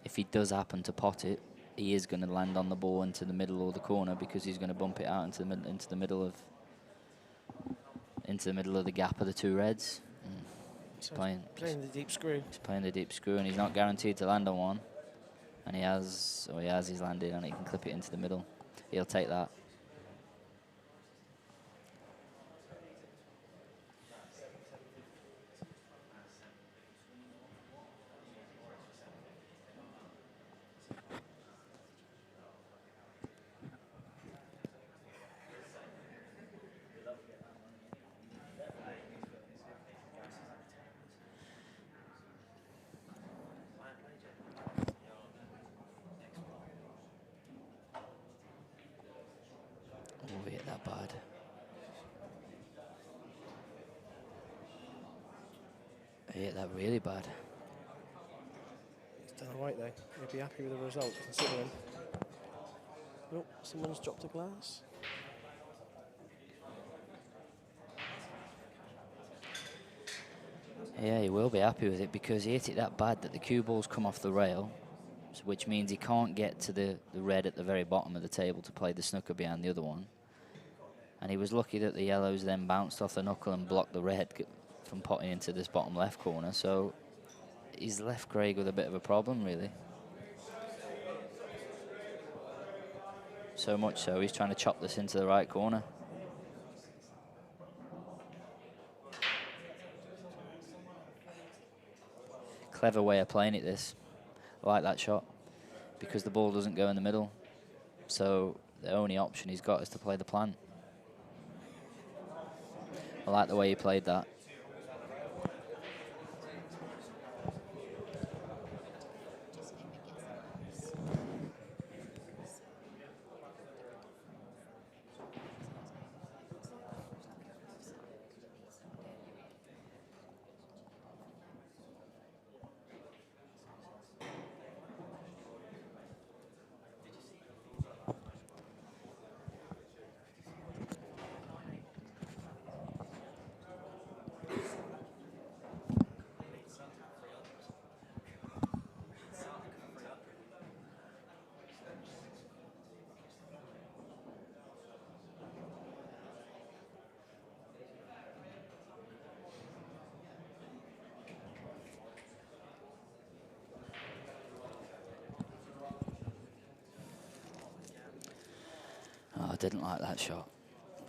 If he does happen to pot it, he is going to land on the ball into the middle or the corner, because he's going to bump it out into the middle of the gap of the two reds. He's playing the deep screw. He's playing the deep screw, and he's not guaranteed to land on one. And he has he's landed, and he can clip it into the middle. He'll take that. Oh, hit that bad. He hit that really bad. He's done all right, though. He'll be happy with the result, considering. Oh, someone's dropped a glass. Yeah, he will be happy with it, because he hit it that bad that the cue ball's come off the rail, which means he can't get to the red at the very bottom of the table to play the snooker behind the other one. And he was lucky that the yellows then bounced off the knuckle and blocked the red from potting into this bottom left corner. So he's left Craig with a bit of a problem, really. So much so, he's trying to chop this into the right corner. Clever way of playing it, this. I like that shot, because the ball doesn't go in the middle. So the only option he's got is to play the plan. I like the way he played that. Oh, I didn't like that shot.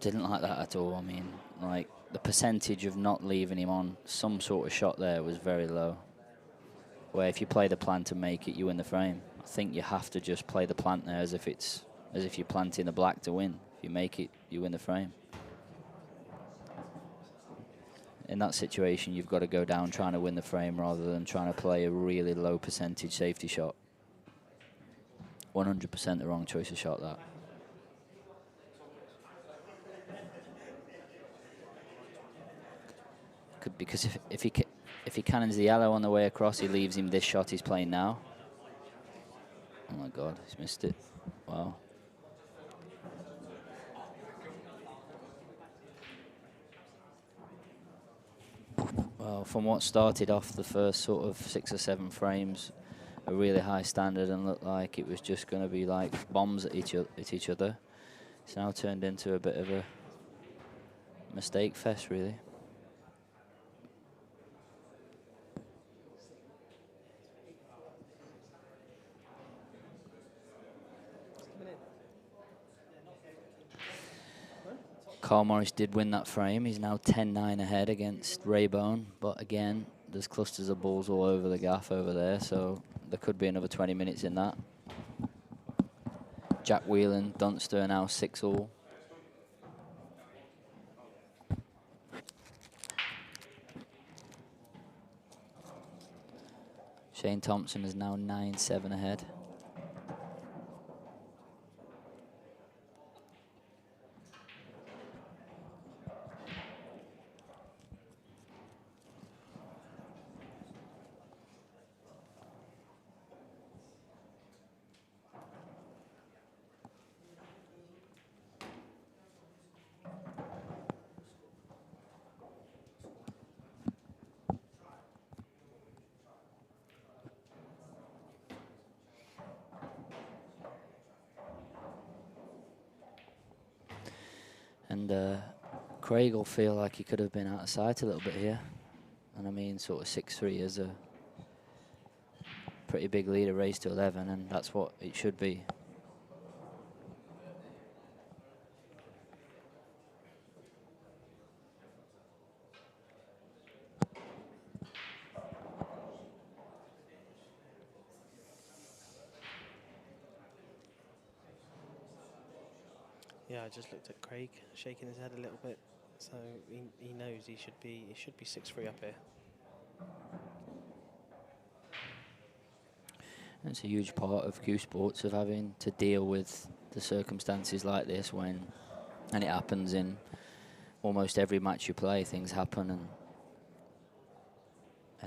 Didn't like that at all. I mean, like, the percentage of not leaving him on some sort of shot there was very low. Where if you play the plant and make it, you win the frame. I think you have to just play the plant there as if you're planting the black to win. If you make it, you win the frame. In that situation, you've got to go down trying to win the frame rather than trying to play a really low percentage safety shot. 100% the wrong choice of shot, that. Because if he cannons the yellow on the way across, he leaves him this shot he's playing now. Oh my God, he's missed it. Wow. Well, from what started off the first sort of 6 or 7 frames, a really high standard and looked like it was just going to be like bombs at each other. It's now turned into a bit of a mistake fest, really. Carl Morris did win that frame. He's now 10-9 ahead against Raybone, but again, there's clusters of balls all over the gaff over there, so there could be another 20 minutes in that. Jack Whelan, Dunster are now 6-all. Shane Thompson is now 9-7 ahead. And Craig will feel like he could have been out of sight a little bit here. And I mean, sort of 6-3 is a pretty big lead, a race to 11, and that's what it should be. Yeah, I just looked at Craig shaking his head a little bit, so he knows he should be 6-3 up here. It's a huge part of Q Sports of having to deal with the circumstances like this and it happens in almost every match you play. Things happen, and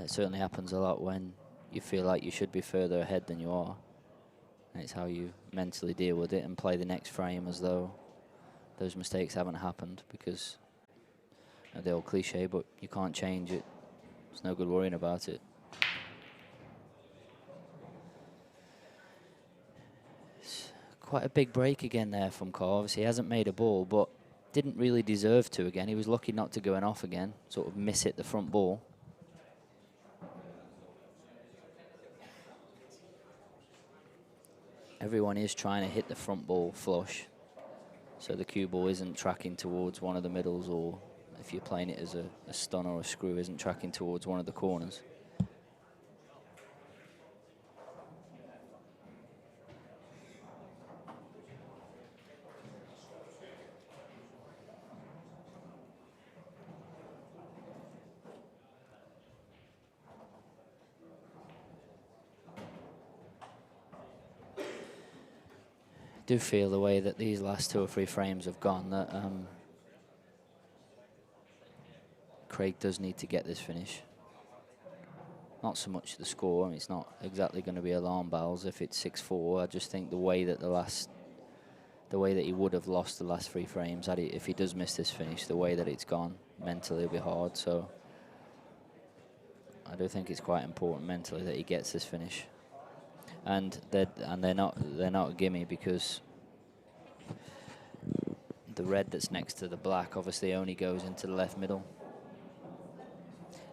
it certainly happens a lot when you feel like you should be further ahead than you are. And it's how you mentally deal with it and play the next frame as though those mistakes haven't happened, because the old cliche, but you can't change it. It's no good worrying about it. It's quite a big break again there from Carl. Obviously, he hasn't made a ball, but didn't really deserve to again. He was lucky not to go an off again, sort of miss hit the front ball. Everyone is trying to hit the front ball flush, so the cue ball isn't tracking towards one of the middles, or if you're playing it as a stun or a screw, isn't tracking towards one of the corners. I do feel the way that these last 2 or 3 frames have gone that Craig does need to get this finish. Not so much the score. I mean, it's not exactly going to be alarm bells if it's 6-4. I just think the way that he would have lost the last 3 frames, if he does miss this finish, the way that it's gone mentally will be hard. So I do think it's quite important mentally that he gets this finish. And they're not a gimme, because the red that's next to the black obviously only goes into the left middle,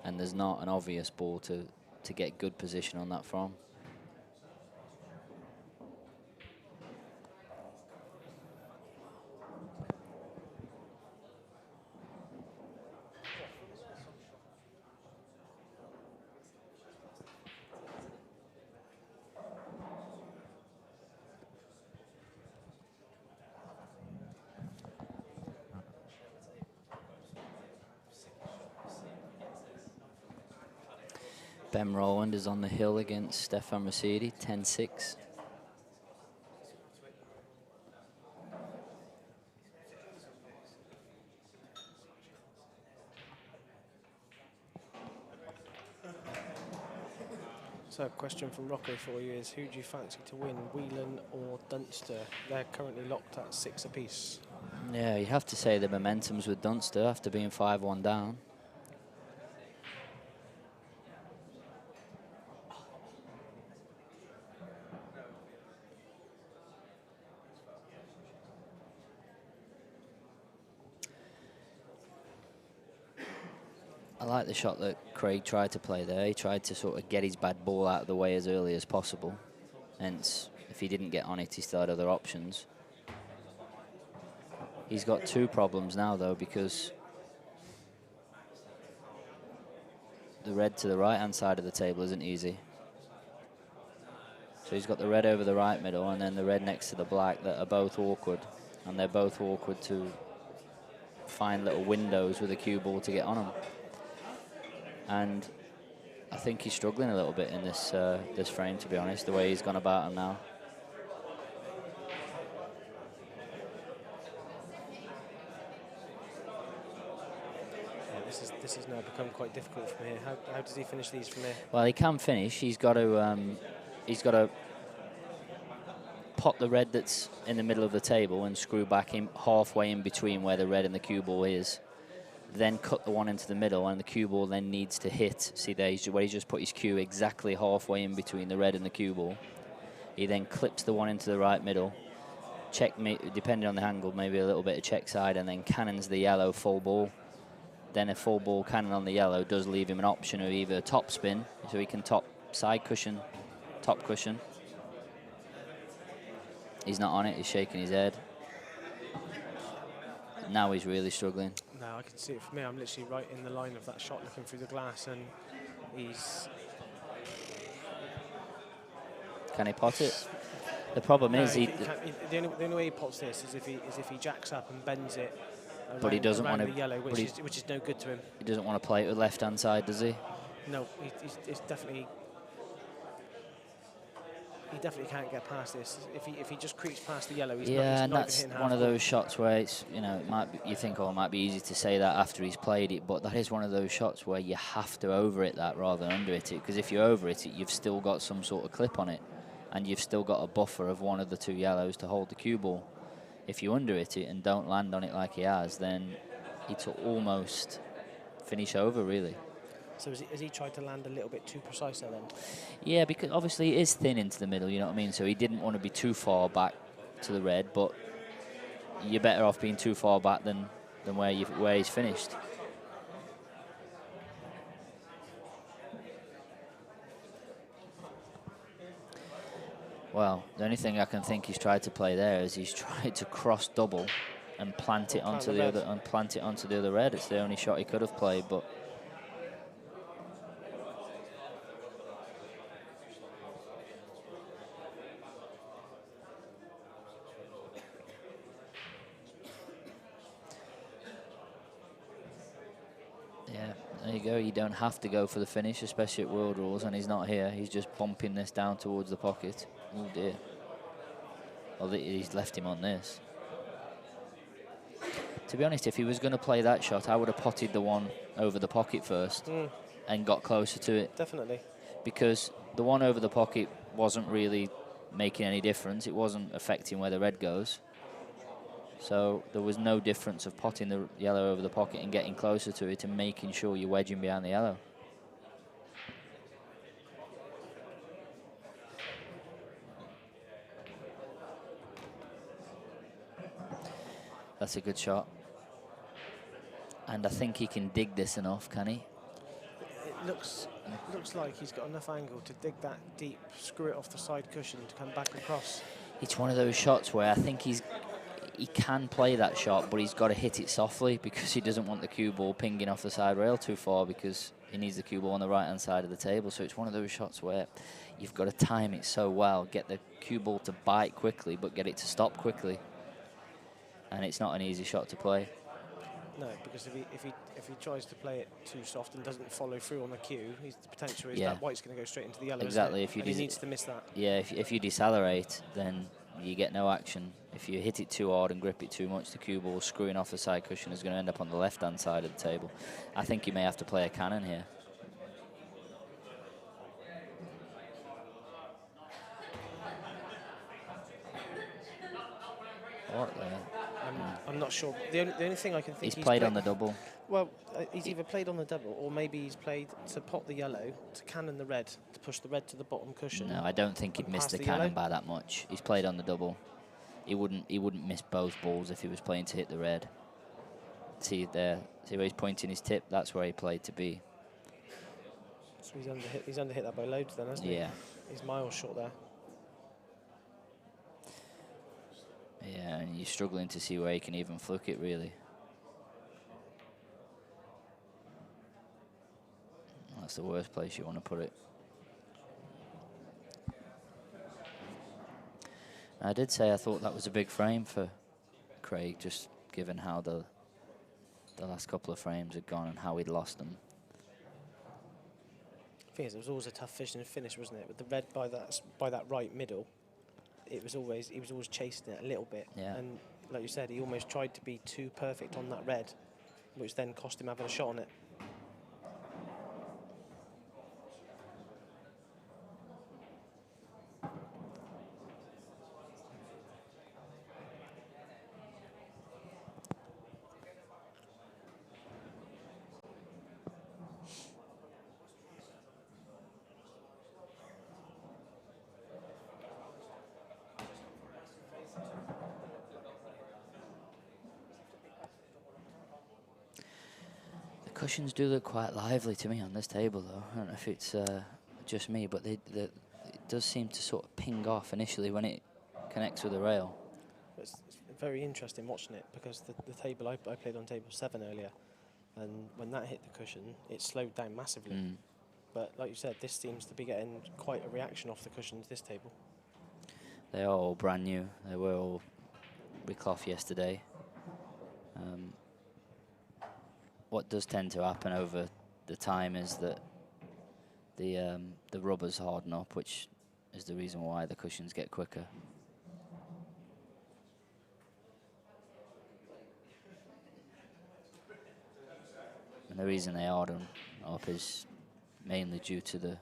and there's not an obvious ball to get good position on that from. Ben Rowland is on the hill against Stefan Rosidi, 10-6. So a question from Rocco for you is, who do you fancy to win, Whelan or Dunster? They're currently locked at 6 apiece. Yeah, you have to say the momentum's with Dunster after being 5-1 down. I like the shot that Craig tried to play there. He tried to sort of get his bad ball out of the way as early as possible. Hence, if he didn't get on it, he still had other options. He's got 2 problems now, though, because the red to the right-hand side of the table isn't easy. So he's got the red over the right middle and then the red next to the black that are both awkward. And they're both awkward to find little windows with a cue ball to get on them. And I think he's struggling a little bit in this this frame, to be honest, the way he's gone about him now. Yeah, this has now become quite difficult from here. How does he finish these from here? Well, he can finish. He's got to pot the red that's in the middle of the table and screw back in halfway in between where the red and the cue ball is. Then cut the one into the middle, and the cue ball then needs to hit. See there, where he's just put his cue exactly halfway in between the red and the cue ball. He then clips the one into the right middle, check, depending on the angle, maybe a little bit of check side, and then cannons the yellow full ball. Then a full ball cannon on the yellow does leave him an option of either top spin, so he can top side cushion, top cushion. He's not on it, he's shaking his head. Now he's really struggling. No, I can see it from me. I'm literally right in the line of that shot looking through the glass, and he's... Can he pot it? The problem is the only way he pots this is if he jacks up and bends it around, but he doesn't want to, the yellow, which is no good to him. He doesn't want to play it with left-hand side, does he? No, he's definitely... He definitely can't get past this. If he just creeps past the yellow, he's not and even that's hitting one of those half. shots where it's, you know, it might be, you think, oh, it might be easy to say that after he's played it, but that is one of those shots where you have to over it that rather than under it, because if you over it, you've still got some sort of clip on it, and you've still got a buffer of one of the 2 yellows to hold the cue ball. If you under it and don't land on it like he has, then it's almost finish over, really. So has he tried to land a little bit too precise there then? Yeah, because obviously it is thin into the middle, you know what I mean? So he didn't want to be too far back to the red, but you're better off being too far back than where he's finished. Well, the only thing I can think he's tried to play there is he's tried to cross double and plant it onto the other red. It's the only shot he could have played, but there you go. You don't have to go for the finish, especially at World Rules, and he's not here. He's just bumping this down towards the pocket. Oh, dear. Well, he's left him on this. To be honest, if he was going to play that shot, I would have potted the one over the pocket first and got closer to it. Definitely. Because the one over the pocket wasn't really making any difference. It wasn't affecting where the red goes. So there was no difference of potting the yellow over the pocket and getting closer to it and making sure you're wedging behind the yellow. That's a good shot. And I think he can dig this enough, can he? It looks like he's got enough angle to dig that deep, screw it off the side cushion to come back across. It's one of those shots where I think he can play that shot, but he's got to hit it softly because he doesn't want the cue ball pinging off the side rail too far, because he needs the cue ball on the right-hand side of the table. So it's one of those shots where you've got to time it so well, get the cue ball to bite quickly, but get it to stop quickly. And it's not an easy shot to play. No, because if he tries to play it too soft and doesn't follow through on the cue, the potential is Yeah. that white's going to go straight into the yellow. Exactly. Isn't it? And he needs to miss that. Yeah, if you decelerate, then you get no action. If you hit it too hard and grip it too much, the cue ball screwing off the side cushion is going to end up on the left-hand side of the table. I think you may have to play a cannon here. What there? I'm not sure. The only thing I can think he's played on the double. Well, he's either played on the double or maybe he's played to pot the yellow, to cannon the red, to push the red to the bottom cushion. No, I don't think he'd miss the cannon by that much. He's played on the double. He wouldn't miss both balls if he was playing to hit the red. See there, see where he's pointing his tip? That's where he played to be. So he's under hit that by loads then, hasn't he? Yeah. He's miles short there. Yeah, and you're struggling to see where he can even fluke it, really. That's the worst place you want to put it. I did say I thought that was a big frame for Craig, just given how the last couple of frames had gone and how he'd lost them. The thing is, it was always a tough finish, wasn't it? With the red by that right middle, he was always chasing it a little bit. Yeah. And like you said, he almost tried to be too perfect on that red, which then cost him having a shot on it. Cushions do look quite lively to me on this table, though. I don't know if it's just me, but it does seem to sort of ping off initially when it connects with the rail. It's very interesting watching it because the table I played on table 7 earlier, and when that hit the cushion, it slowed down massively. But like you said, this seems to be getting quite a reaction off the cushions, this table. They are all brand new. They were all recloth yesterday. What does tend to happen over the time is that the rubbers harden up, which is the reason why the cushions get quicker. And the reason they harden up is mainly due to the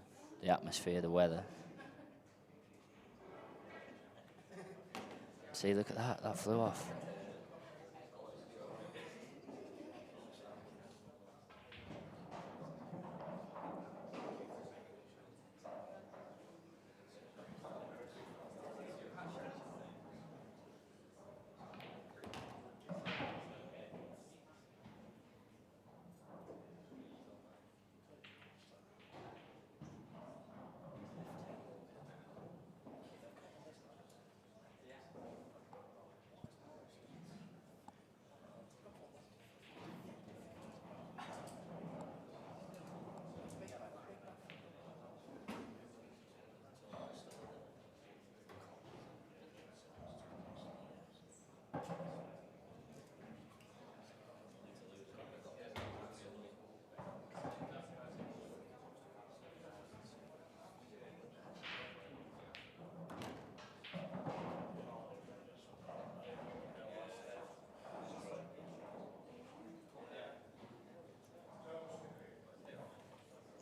atmosphere, the weather. See, look at that, that flew off.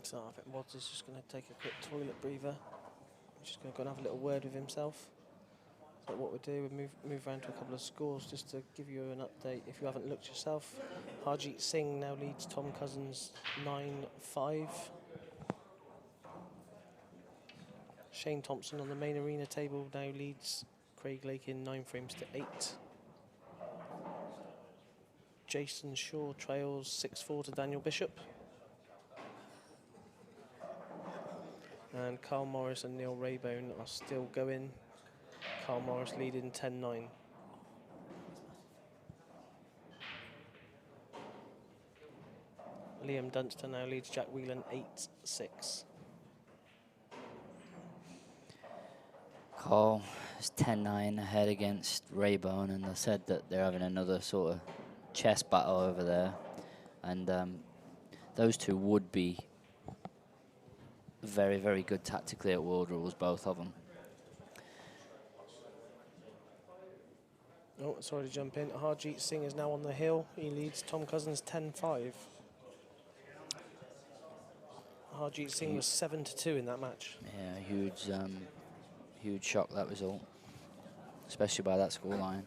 So I think Wads is just going to take a quick toilet breather. He's just going to go and have a little word with himself. So what we'll do, we'll move around to a couple of scores just to give you an update. If you haven't looked yourself, Harjeet Singh now leads Tom Cousins 9-5. Shane Thompson on the main arena table now leads Craig Lakin 9 frames to 8. Jason Shaw trails 6-4 to Daniel Bishop. And Carl Morris and Neil Raybone are still going. Carl Morris leading 10-9. Liam Dunster now leads Jack Whelan 8-6. Carl is 10-9 ahead against Raybone, and they said that they're having another sort of chess battle over there, and those two would be very, very good tactically at World Rules, both of them. Oh, sorry to jump in. Harjeet Singh is now on the hill. He leads Tom Cousins 10-5. Harjeet Singh was 7-2 in that match. Yeah, huge shock, that result, especially by that scoreline.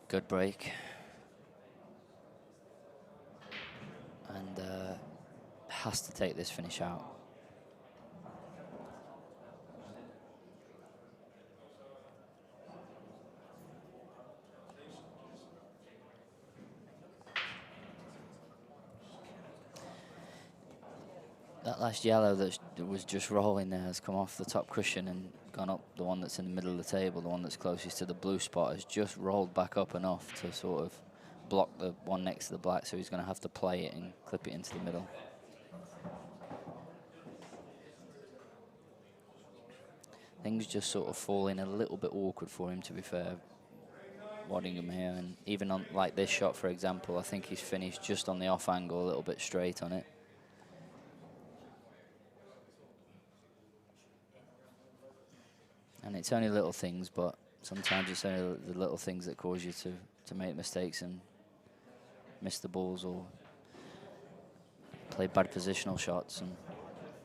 Good break. And has to take this finish out. That last yellow that was just rolling there has come off the top cushion and gone up. The one that's in the middle of the table, the one that's closest to the blue spot, has just rolled back up enough to sort of block the one next to the black, so he's going to have to play it and clip it into the middle. Things just sort of fall in a little bit awkward for him, to be fair. Waddingham here, and even on like this shot, for example, I think he's finished just on the off angle, a little bit straight on it. And it's only little things, but sometimes it's only the little things that cause you to make mistakes and miss the balls or play bad positional shots. And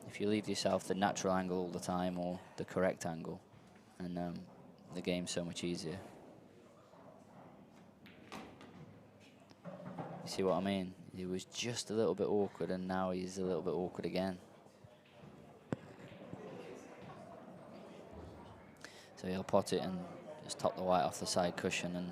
if you leave yourself the natural angle all the time or the correct angle, and the game's so much easier. You see what I mean? He was just a little bit awkward, and now he's a little bit awkward again. So he'll pot it and just top the white off the side cushion and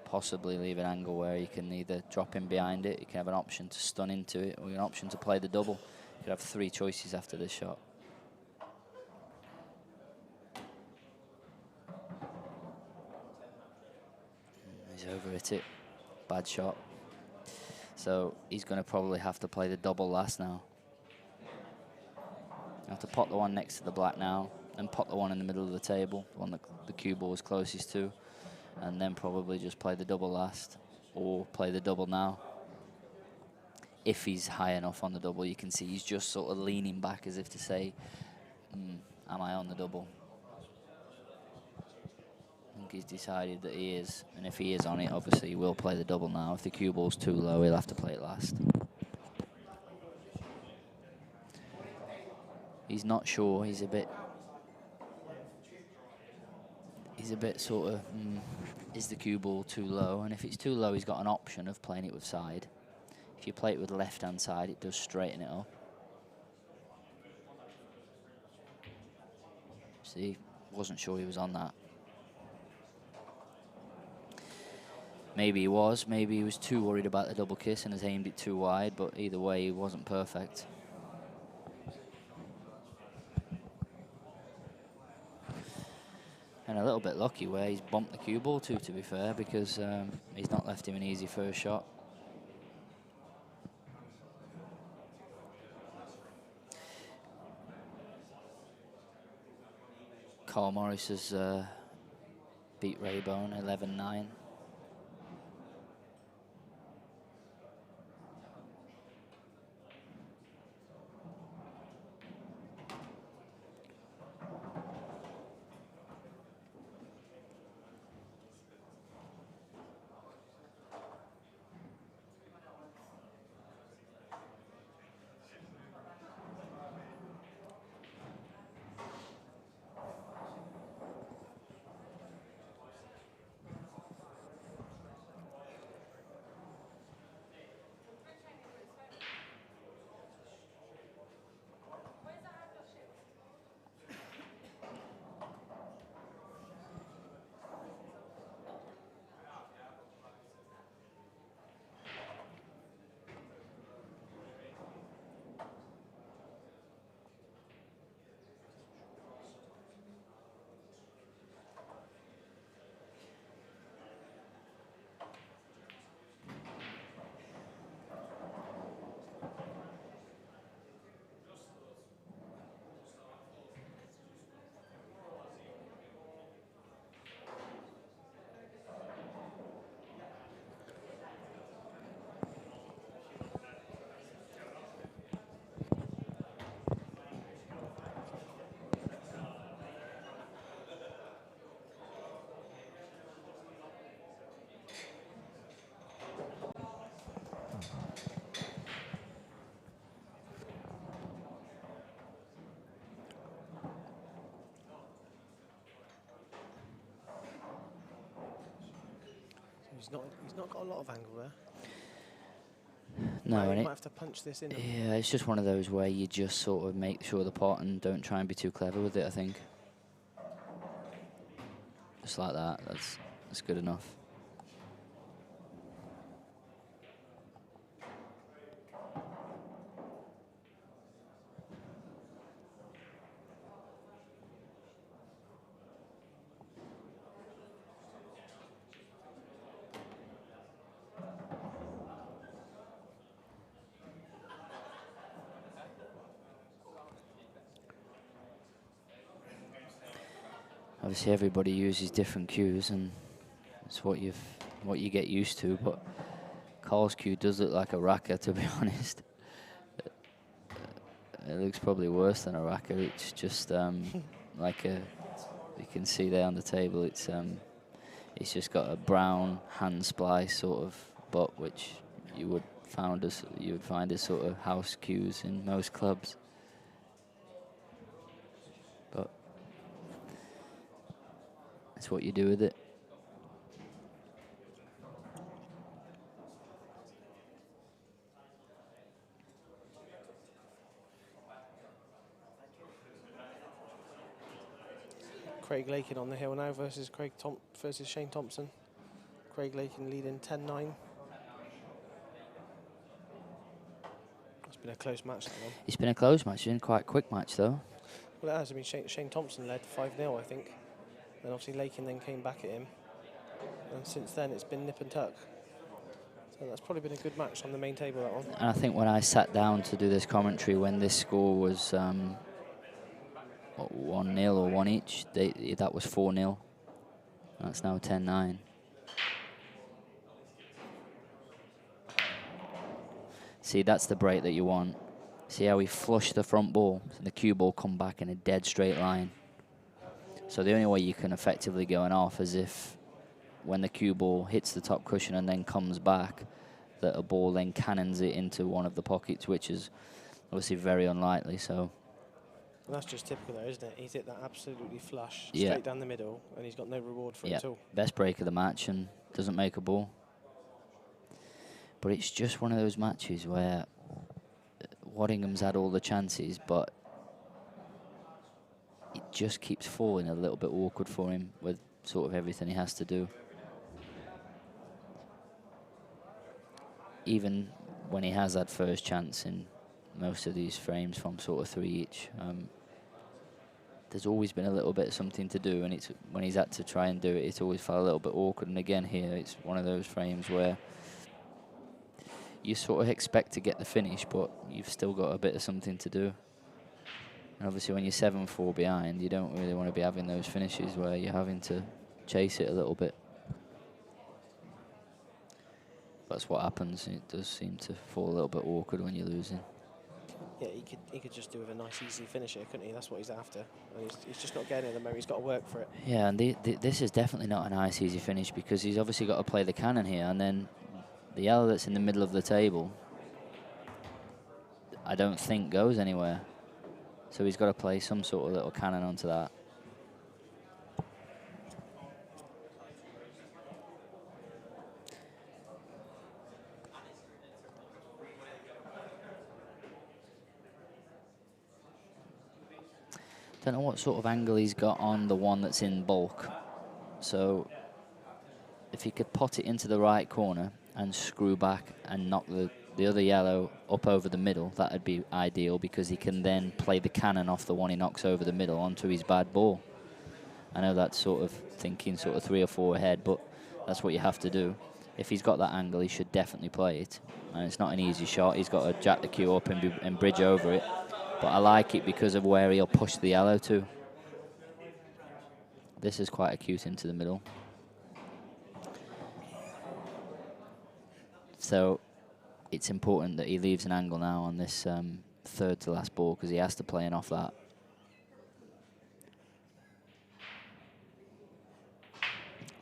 possibly leave an angle where he can either drop in behind it, he can have an option to stun into it, or an option to play the double. He could have 3 choices after this shot. He's over hit it. Bad shot. So he's going to probably have to play the double last now. Have to pot the one next to the black now, and pot the one in the middle of the table, the one that the cue ball is closest to, and then probably just play the double last, or play the double now. If he's high enough on the double, you can see he's just sort of leaning back as if to say, am I on the double? I think he's decided that he is, and if he is on it, obviously he will play the double now. If the cue ball's too low, he'll have to play it last. He's not sure. He's a bit sort of, is the cue ball too low? And if it's too low, he's got an option of playing it with side. If you play it with the left-hand side, it does straighten it up. See, wasn't sure he was on that. Maybe he was. Maybe he was too worried about the double kiss and has aimed it too wide, but either way, he wasn't perfect. And a little bit lucky where he's bumped the cue ball to be fair, because he's not left him an easy first shot. Carl Morris has beat Raybone 11-9. He's not got a lot of angle there. No, He and might have to punch this in. yeah, it's just one of those where you just sort of make sure the pot and don't try and be too clever with it, I think. Just like that, that's good enough. Obviously, everybody uses different cues, and it's what you get used to. But Karl's cue does look like a racker, to be honest. It looks probably worse than a racker. It's just like a. You can see there on the table. It's just got a brown hand splice sort of butt, which you would find as sort of house cues in most clubs. But that's what you do with it. Craig Lakin on the hill now versus Shane Thompson. Craig Lakin leading 10-9. It's been a close match, that one. It's been a close match. It's been quite a quick match, though. Well, it has. I mean, Shane Thompson led 5-0, I think. Then obviously Lakin then came back at him. And since then, it's been nip and tuck. So that's probably been a good match on the main table, that one. And I think when I sat down to do this commentary, when this score was 1-0 or 1 each, that was 4-0. That's now 10-9. See, that's the break that you want. See how he flushed the front ball, and the cue ball come back in a dead straight line. So the only way you can effectively go an off is if, when the cue ball hits the top cushion and then comes back, that a ball then cannons it into one of the pockets, which is obviously very unlikely. So. And that's just typical there, isn't it? He's hit that absolutely flush, Yeah. straight down the middle, and he's got no reward for it at all. Best break of the match and doesn't make a ball. But it's just one of those matches where Waddingham's had all the chances, but it just keeps falling a little bit awkward for him with sort of everything he has to do. Even when he has had first chance in most of these frames from sort of 3 each, there's always been a little bit of something to do, and it's when he's had to try and do it, it's always felt a little bit awkward. And again here, it's one of those frames where you sort of expect to get the finish, but you've still got a bit of something to do. And obviously when you're 7-4 behind, you don't really want to be having those finishes where you're having to chase it a little bit. That's what happens. It does seem to fall a little bit awkward when you're losing. Yeah, he could just do with a nice, easy finisher, couldn't he? That's what he's after. And he's just not getting it at the moment. He's got to work for it. Yeah, and this is definitely not a nice, easy finish, because he's obviously got to play the cannon here, and then the yellow that's in the middle of the table, I don't think goes anywhere. So he's got to play some sort of little cannon onto that. Don't know what sort of angle he's got on the one that's in bulk. So if he could pot it into the right corner and screw back and knock the other yellow up over the middle, that would be ideal, because he can then play the cannon off the one he knocks over the middle onto his bad ball. I know that's sort of thinking sort of 3 or 4 ahead, but that's what you have to do. If he's got that angle, he should definitely play it. And it's not an easy shot. He's got to jack the cue up and bridge over it. But I like it because of where he'll push the yellow to. This is quite acute into the middle. So it's important that he leaves an angle now on this third to last ball, because he has to play in off that.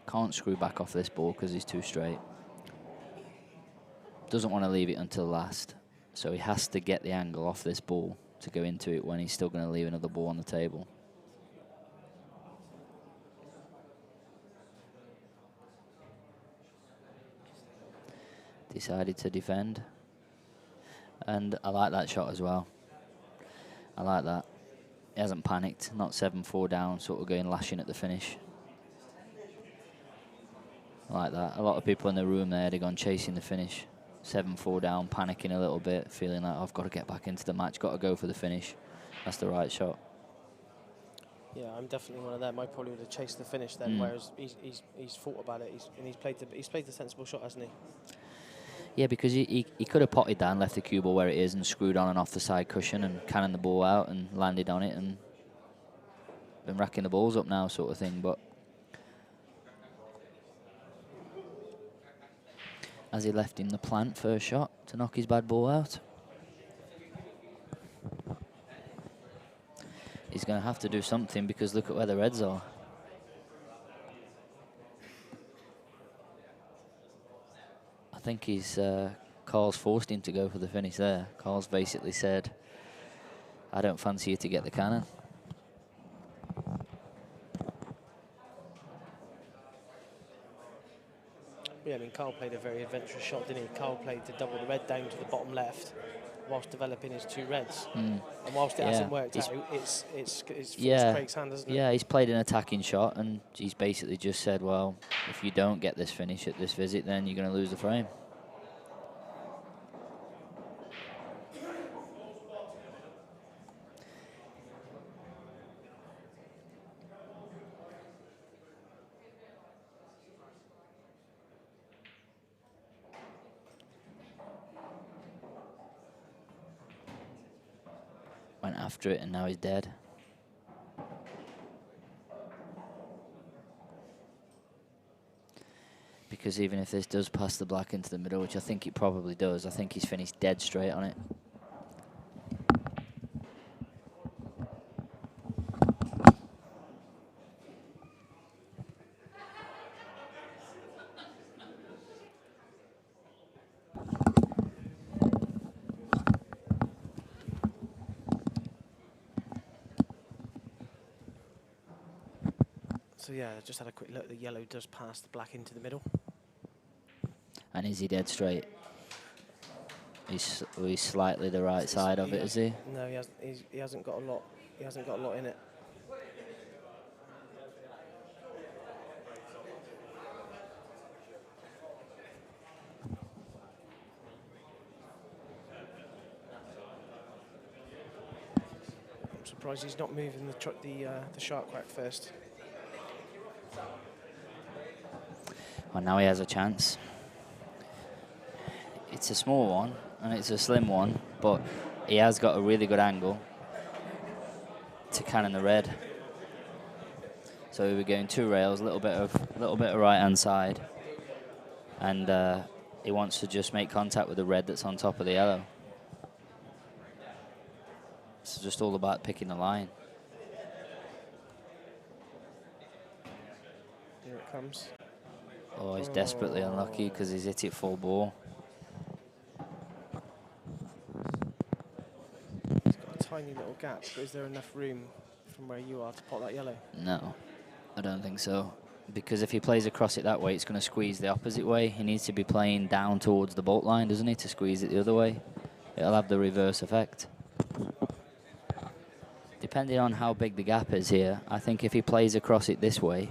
Can't screw back off this ball because he's too straight. Doesn't want to leave it until last. So he has to get the angle off this ball to go into it when he's still going to leave another ball on the table. decided to defend. And I like that shot as well. I like that. He hasn't panicked, not 7-4 down, sort of going lashing at the finish. I like that. A lot of people in the room there, they've gone chasing the finish. 7-4 down, panicking a little bit, feeling like, oh, I've got to get back into the match, got to go for the finish. That's the right shot. Yeah, I'm definitely one of them. I probably would have chased the finish then, whereas he's thought about it. He's played the sensible shot, hasn't he? Yeah, because he could have potted that and left the cue ball where it is and screwed on and off the side cushion and cannoned the ball out and landed on it and been racking the balls up now, sort of thing. But as he left him the plant first shot to knock his bad ball out. He's going to have to do something because look at where the Reds are. I think Karl's forced him to go for the finish there. Karl's basically said, I don't fancy you to get the cannon. Yeah, I mean, Karl played a very adventurous shot, didn't he? Karl played to double the red down to the bottom left whilst developing his two reds. And whilst it hasn't worked out, it's forced Craig's hand, hasn't it? Yeah, he's played an attacking shot and he's basically just said, well, if you don't get this finish at this visit, then you're going to lose the frame. Went after it and now he's dead. Because even if this does pass the black into the middle, which I think it probably does, I think he's finished dead straight on it. So yeah, I just had a quick look. The yellow does pass the black into the middle. And is he dead straight? He's slightly the right side of it, is he? No, he hasn't. He hasn't got a lot. He hasn't got a lot in it. I'm surprised he's not moving the shark crack first. Well, now he has a chance. It's a small one, and it's a slim one, but he has got a really good angle to cannon the red. So we're going 2 rails, a little bit of right-hand side, and he wants to just make contact with the red that's on top of the yellow. It's just all about picking the line. Here it comes. Oh, he's desperately unlucky because he's hit it full ball. He's got a tiny little gap, but is there enough room from where you are to pot that yellow? No, I don't think so. Because if he plays across it that way, it's going to squeeze the opposite way. He needs to be playing down towards the bolt line, doesn't he, to squeeze it the other way? It'll have the reverse effect. Depending on how big the gap is here, I think if he plays across it this way,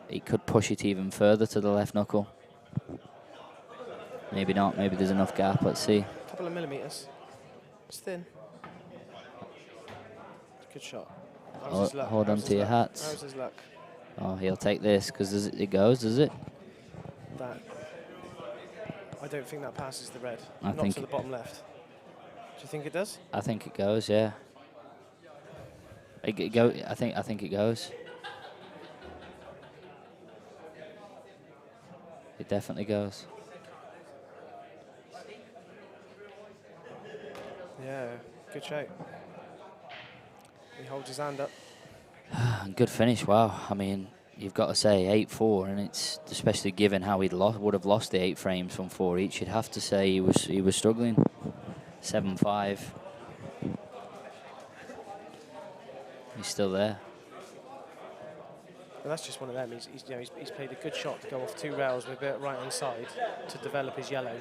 he could push it even further to the left knuckle. Maybe not. Maybe there's enough gap. Let's see. A couple of millimetres. It's thin. Good shot. How's his luck? Hold on to your hats. How's his luck? Oh, he'll take this because it goes, does it? That. I don't think that passes the red. I Not think to the bottom left. Do you think it does? I think it goes. Yeah. I think it goes. It definitely goes. Yeah, good shot. He holds his hand up. Good finish, wow. I mean, you've got to say 8-4, and it's especially given how would have lost the 8 frames from 4 each. You'd have to say he was struggling. 7-5. He's still there. But that's just one of them. He's played a good shot to go off 2 rails with a bit right hand side to develop his yellow,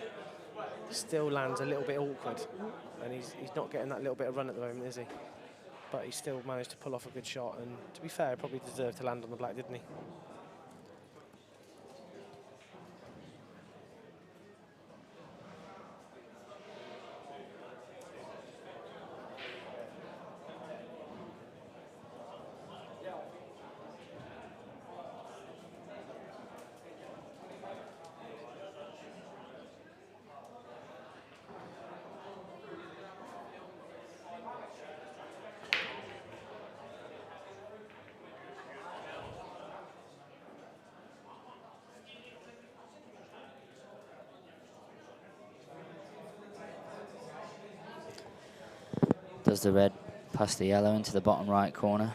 still lands a little bit awkward, and he's not getting that little bit of run at the moment, is he? But he still managed to pull off a good shot, and to be fair, probably deserved to land on the black, didn't he? Does the red pass the yellow into the bottom right corner?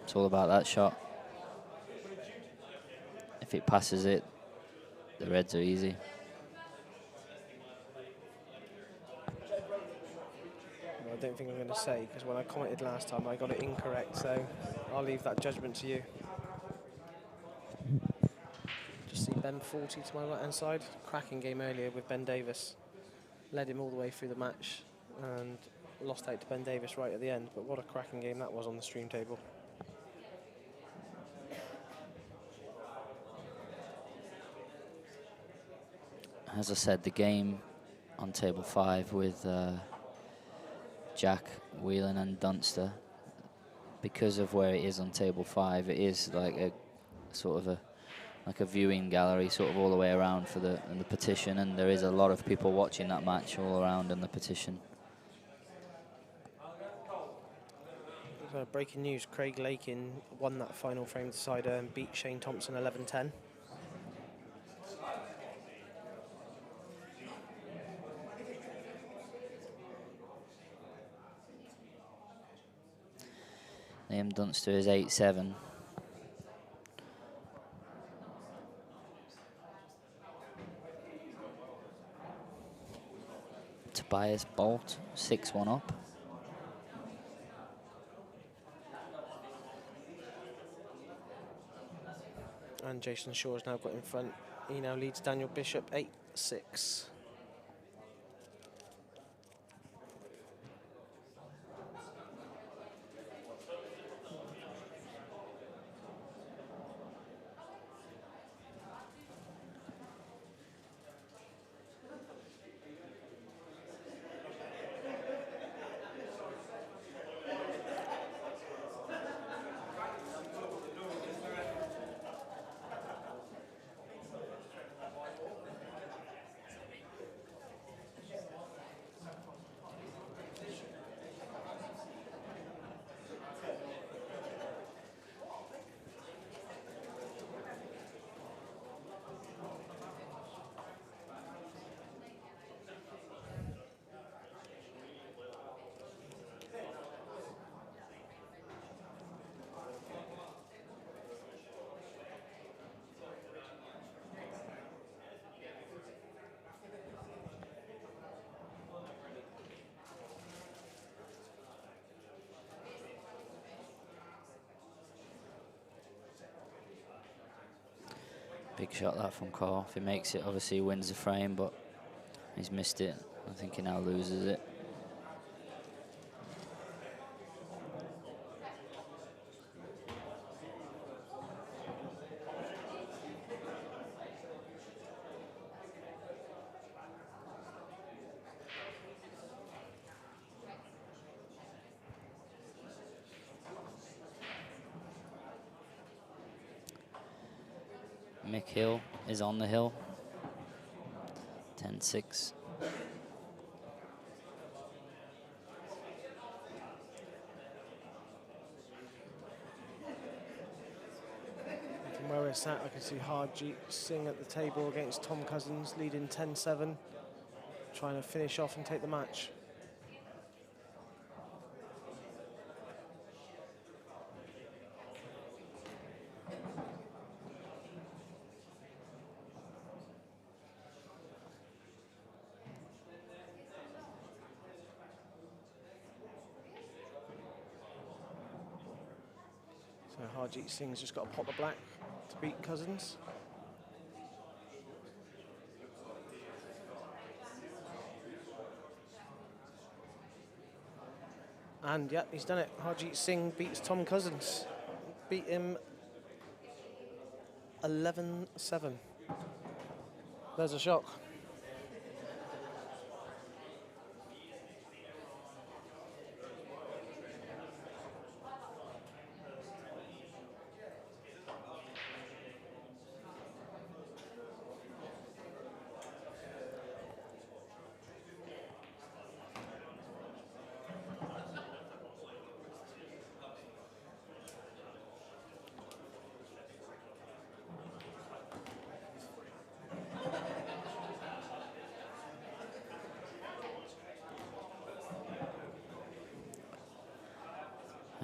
It's all about that shot. If it passes it, the reds are easy. Well, I don't think I'm going to say, because when I commented last time, I got it incorrect, so I'll leave that judgment to you. Just see Ben 40 to my right-hand side. Cracking game earlier with Ben Davis. Led him all the way through the match and lost out to Ben Davis right at the end. But what a cracking game that was on the stream table. As I said, the game on table 5 with Jack, Whelan and Dunster, because of where it is on table 5, it is like a sort of a viewing gallery sort of all the way around for the petition, and there is a lot of people watching that match all around in the petition. Breaking news, Craig Lakin won that final frame decider and beat Shane Thompson 11-10. Liam Dunster is 8-7. Tobias Bolt, 6-1 up. And Jason Shaw's now got in front. He now leads Daniel Bishop 8-6. Big shot that from Karl. If he makes it, obviously he wins the frame, but he's missed it. I think he now loses it. Mick Hill is on the hill. 10-6. From where we're sat, I can see Harjeet Singh at the table against Tom Cousins, leading 10-7, trying to finish off and take the match. Harjeet Singh's just got to pop the black to beat Cousins. And yeah, he's done it. Harjeet Singh beats Tom Cousins. Beat him 11-7. There's a shock.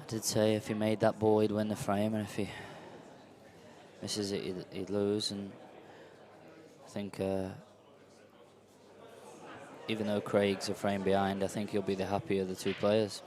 I did say if he made that ball, he'd win the frame, and if he misses it, he'd lose. And I think even though Craig's a frame behind, I think he'll be the happier of the two players.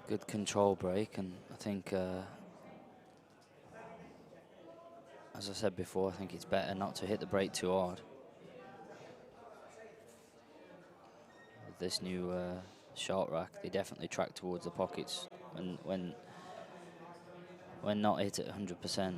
Good control break, and I think, as I said before, I think it's better not to hit the break too hard. With this new short rack, they definitely track towards the pockets when not hit at 100%.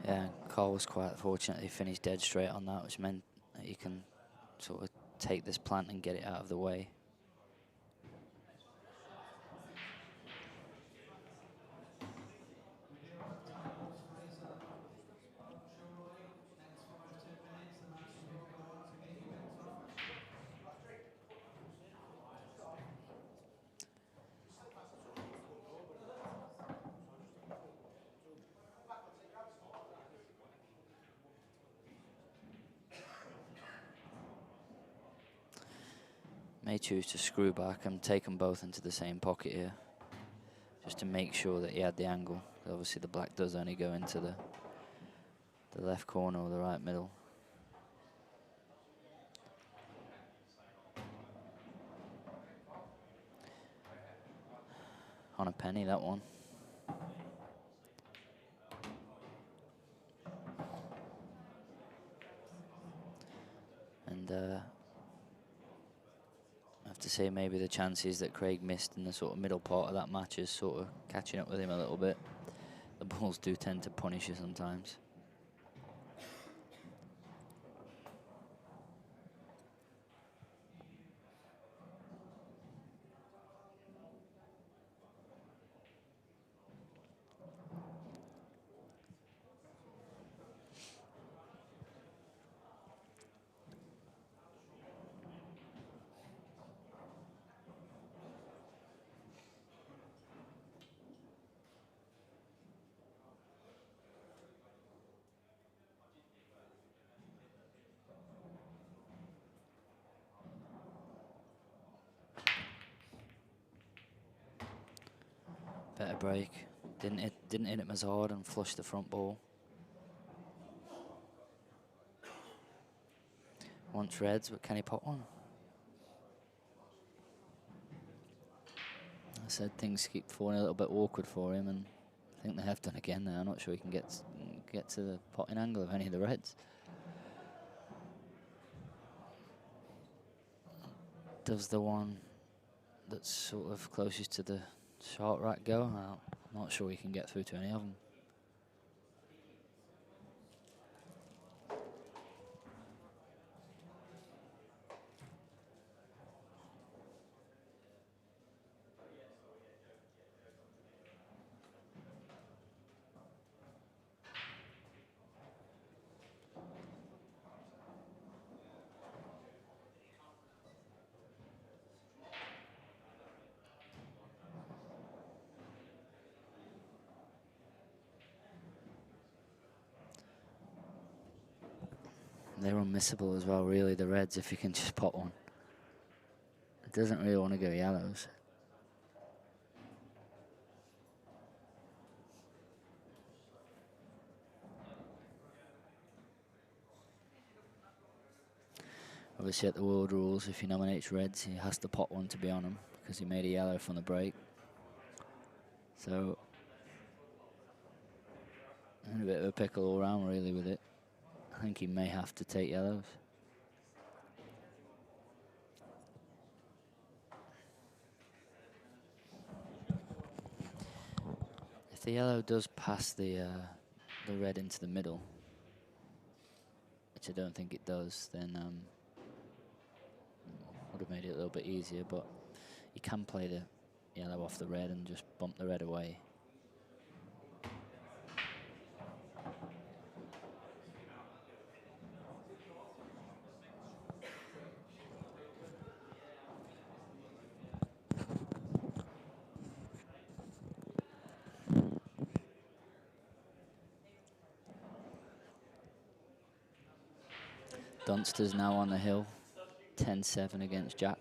Yeah, Karl was quite fortunate he finished dead straight on that, which meant that he can sort of take this plant and get it out of the way. May choose to screw back and take them both into the same pocket here, just to make sure that he had the angle. Obviously the black does only go into the left corner or the right middle. On a penny, that one. say maybe the chances that Craig missed in the sort of middle part of that match is sort of catching up with him a little bit. The balls do tend to punish you sometimes. Better break. Didn't hit him as hard and flushed the front ball. Wants reds, but can he pot one? I said things keep falling a little bit awkward for him, and I think they have done again there. I'm not sure he can get to the potting angle of any of the reds. Does the one that's sort of closest to the short rack go? I'm not sure he can get through to any of them. They're unmissable as well, really, the reds, if you can just pot one. It doesn't really want to go yellows. Obviously, at the world rules, if he nominates reds, he has to pot one to be on him, because he made a yellow from the break. So, in a bit of a pickle all round, really, with it. I think he may have to take yellows. If the yellow does pass the red into the middle, which I don't think it does, then would have made it a little bit easier, but you can play the yellow off the red and just bump the red away. Dunster's now on the hill, 10-7 against Jack.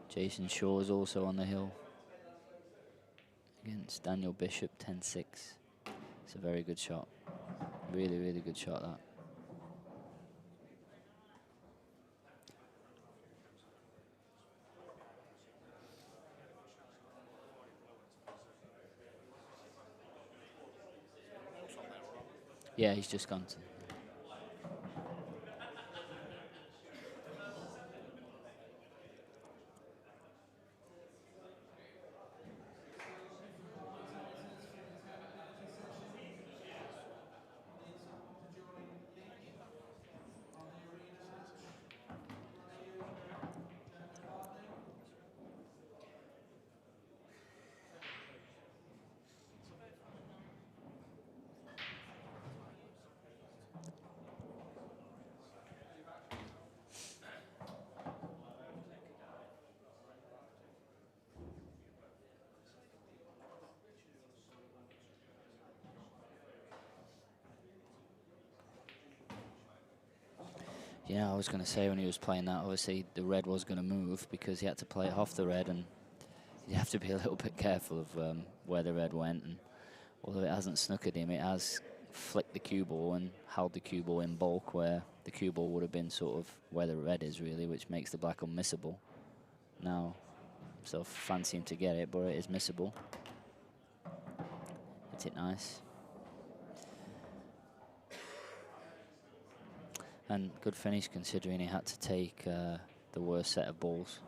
Jason Shaw's also on the hill against Daniel Bishop, 10-6. It's a very good shot. Really, really good shot, that. Yeah, he's just gone to. Yeah, I was going to say when he was playing that, obviously the red was going to move because he had to play it off the red, and you have to be a little bit careful of where the red went. And although it hasn't snookered him, it has flicked the cue ball and held the cue ball in bulk, where the cue ball would have been sort of where the red is, really, which makes the black unmissable. Now, so fancy him to get it, but it is missable. Hit it nice. And good finish considering he had to take the worst set of balls.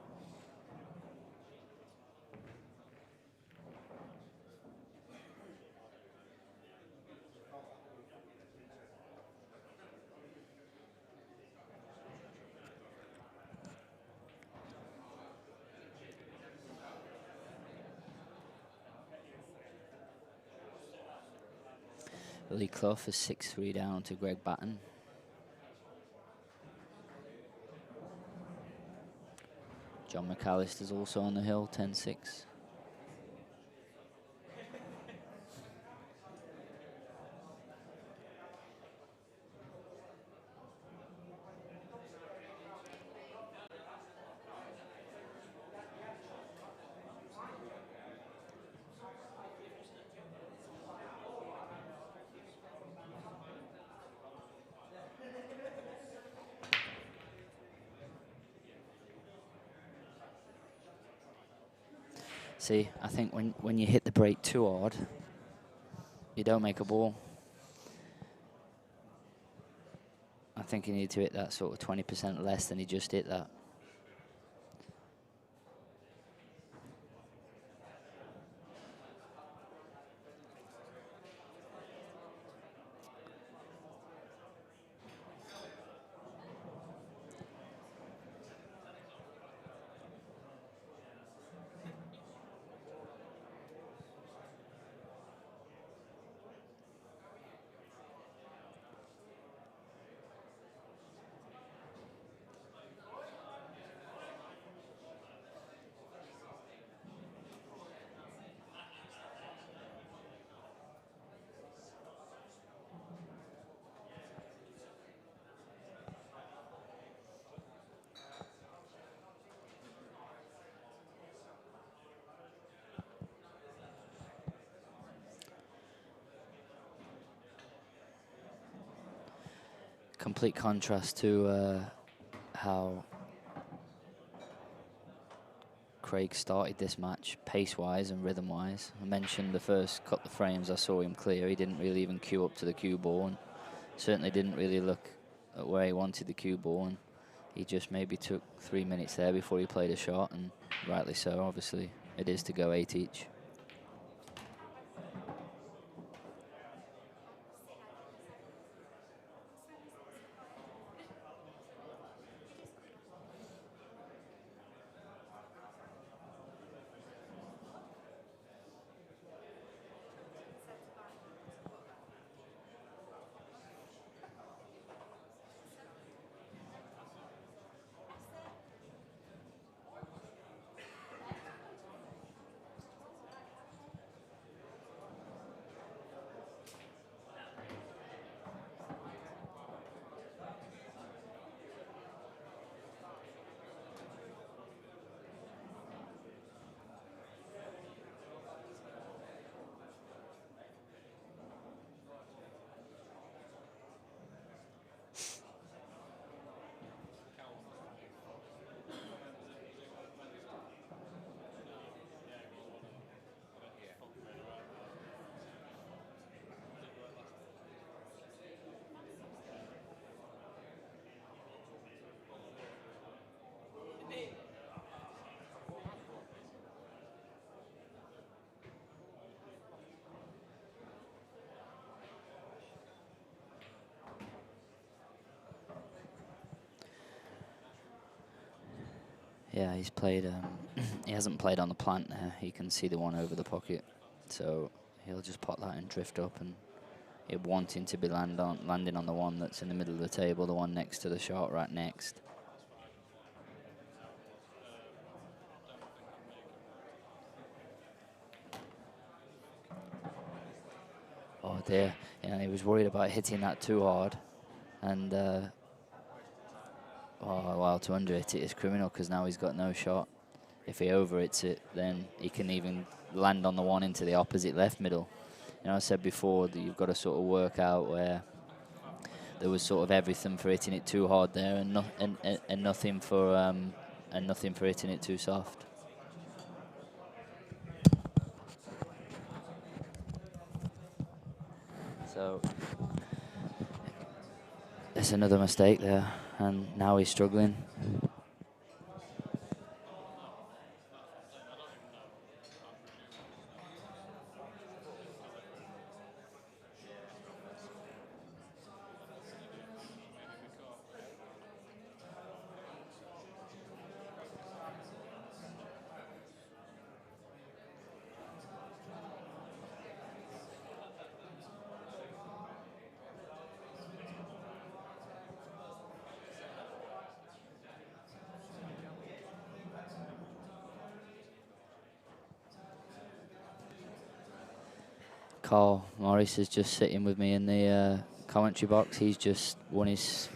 Lee Clough is 6-3 down to Greg Batten. John McAllister's also on the hill, 10-6. See, I think when you hit the break too hard, you don't make a ball. I think you need to hit that sort of 20% less than he just hit that. Complete contrast to how Craig started this match, pace-wise and rhythm-wise. I mentioned the first cut the frames, I saw him clear. He didn't really even cue up to the cue ball, and certainly didn't really look at where he wanted the cue ball, and he just maybe took 3 minutes there before he played a shot, and rightly so, obviously. It is to go 8 each. Yeah, he's played. He hasn't played on the plant there. You can see the one over the pocket, so he'll just pot that and drift up, and he'll wanting to be landing on the one that's in the middle of the table, the one next to the shot right next. Oh dear, yeah, he was worried about hitting that too hard, and oh well, to under hit it is criminal because now he's got no shot. If he over hits it, then he can even land on the one into the opposite left middle. You know, I said before that you've got to sort of work out where there was sort of everything for hitting it too hard there, and nothing for hitting it too soft. So It's another mistake there, and now he's struggling. Carl Morris is just sitting with me in the commentary box. He's just won his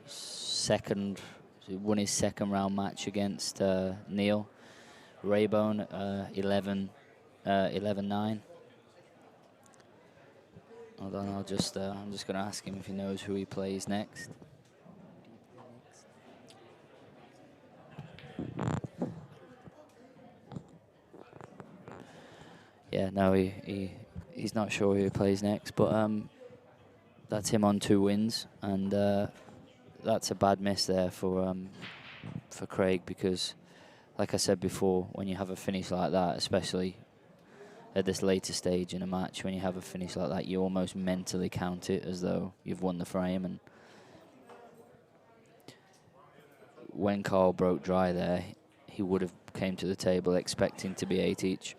second round match against Neil Raybone, 11-9. Hold on, I'm just going to ask him if he knows who he plays next. Yeah, no, he's not sure who he plays next, but that's him on 2 wins, and that's a bad miss there for Craig, because, like I said before, when you have a finish like that, especially at this later stage in a match, when you have a finish like that, you almost mentally count it as though you've won the frame. And when Carl broke dry there, he would have came to the table expecting to be 8 each.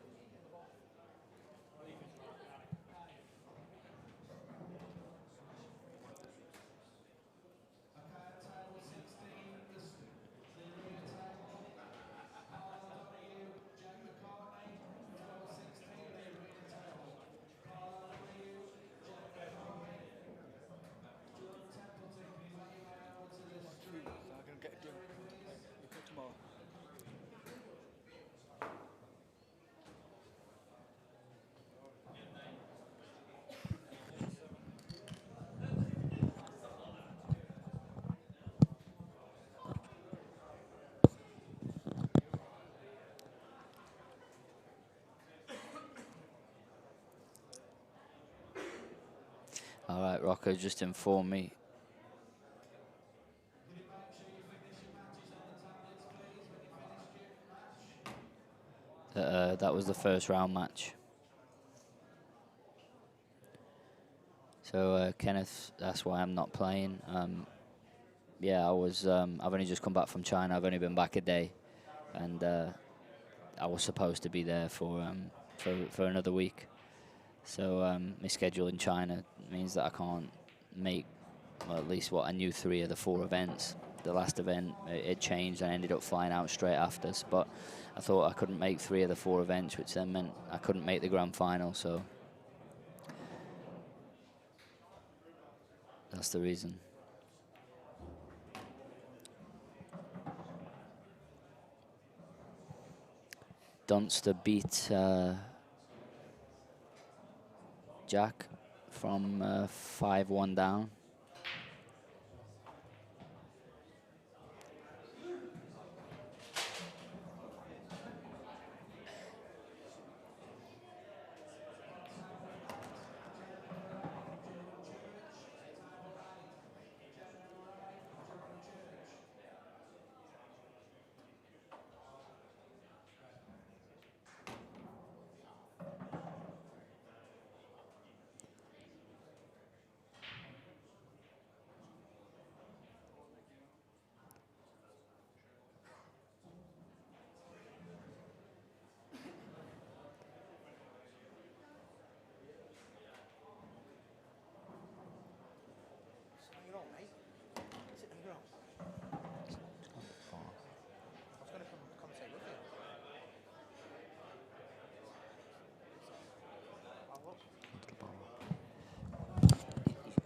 All right, Rocco just informed me that that was the first round match. So Kenneth, that's why I'm not playing. Yeah, I've only just come back from China. I've only been back a day, and I was supposed to be there for another week. So my schedule in China means that I can't make, well, at least what I knew, 3 of the 4 events. The last event, it changed, and I ended up flying out straight after. But I thought I couldn't make 3 of the 4 events, which then meant I couldn't make the grand final. So that's the reason. Dunster beat Jack from 5-1 down.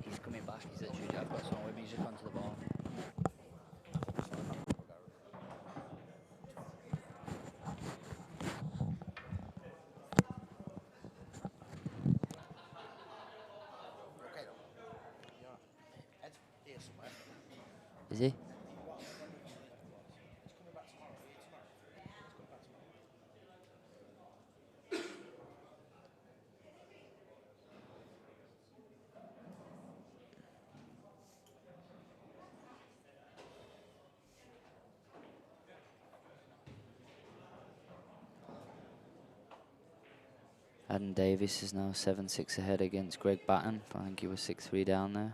He's coming back. He's literally, I've got someone with me. He's just gone to the bar. Is he? Adam Davies is now 7-6 ahead against Greg Batten. I think he was 6-3 down there.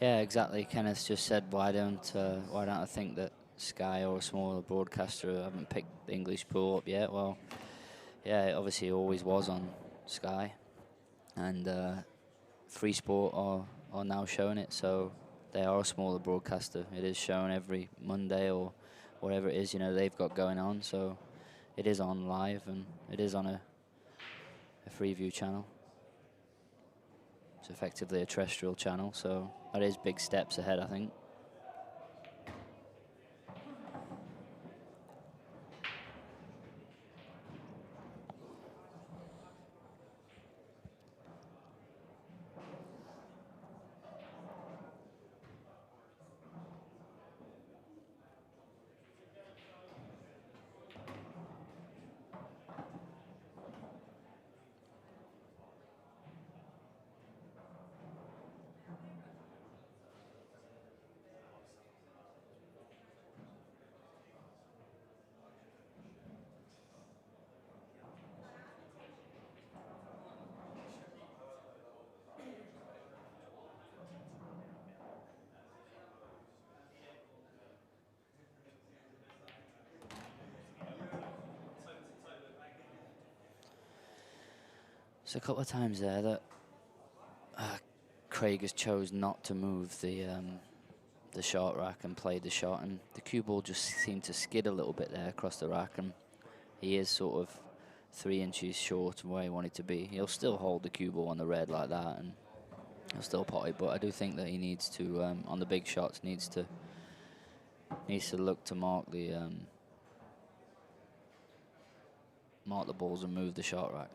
Yeah, exactly. Kenneth just said, why don't I think that Sky or a smaller broadcaster haven't picked the English pool up yet? Well, yeah, it obviously always was on Sky, and Free Sport are now showing it, so they are a smaller broadcaster. It is shown every Monday or whatever it is, you know, they've got going on, so it is on live, and it is on a Freeview channel. It's effectively a terrestrial channel, so that is big steps ahead, I think. So a couple of times there that Craig has chose not to move the short rack and played the shot, and the cue ball just seemed to skid a little bit there across the rack, and he is sort of 3 inches short of where he wanted to be. He'll still hold the cue ball on the red like that, and he'll still pot it, but I do think that he needs to, on the big shots, needs to look to mark the balls and move the short rack.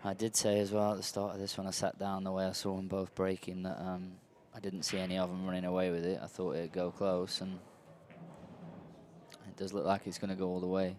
I did say as well at the start of this, when I sat down, the way I saw them both breaking, that I didn't see any of them running away with it. I thought it'd go close, and it does look like it's going to go all the way.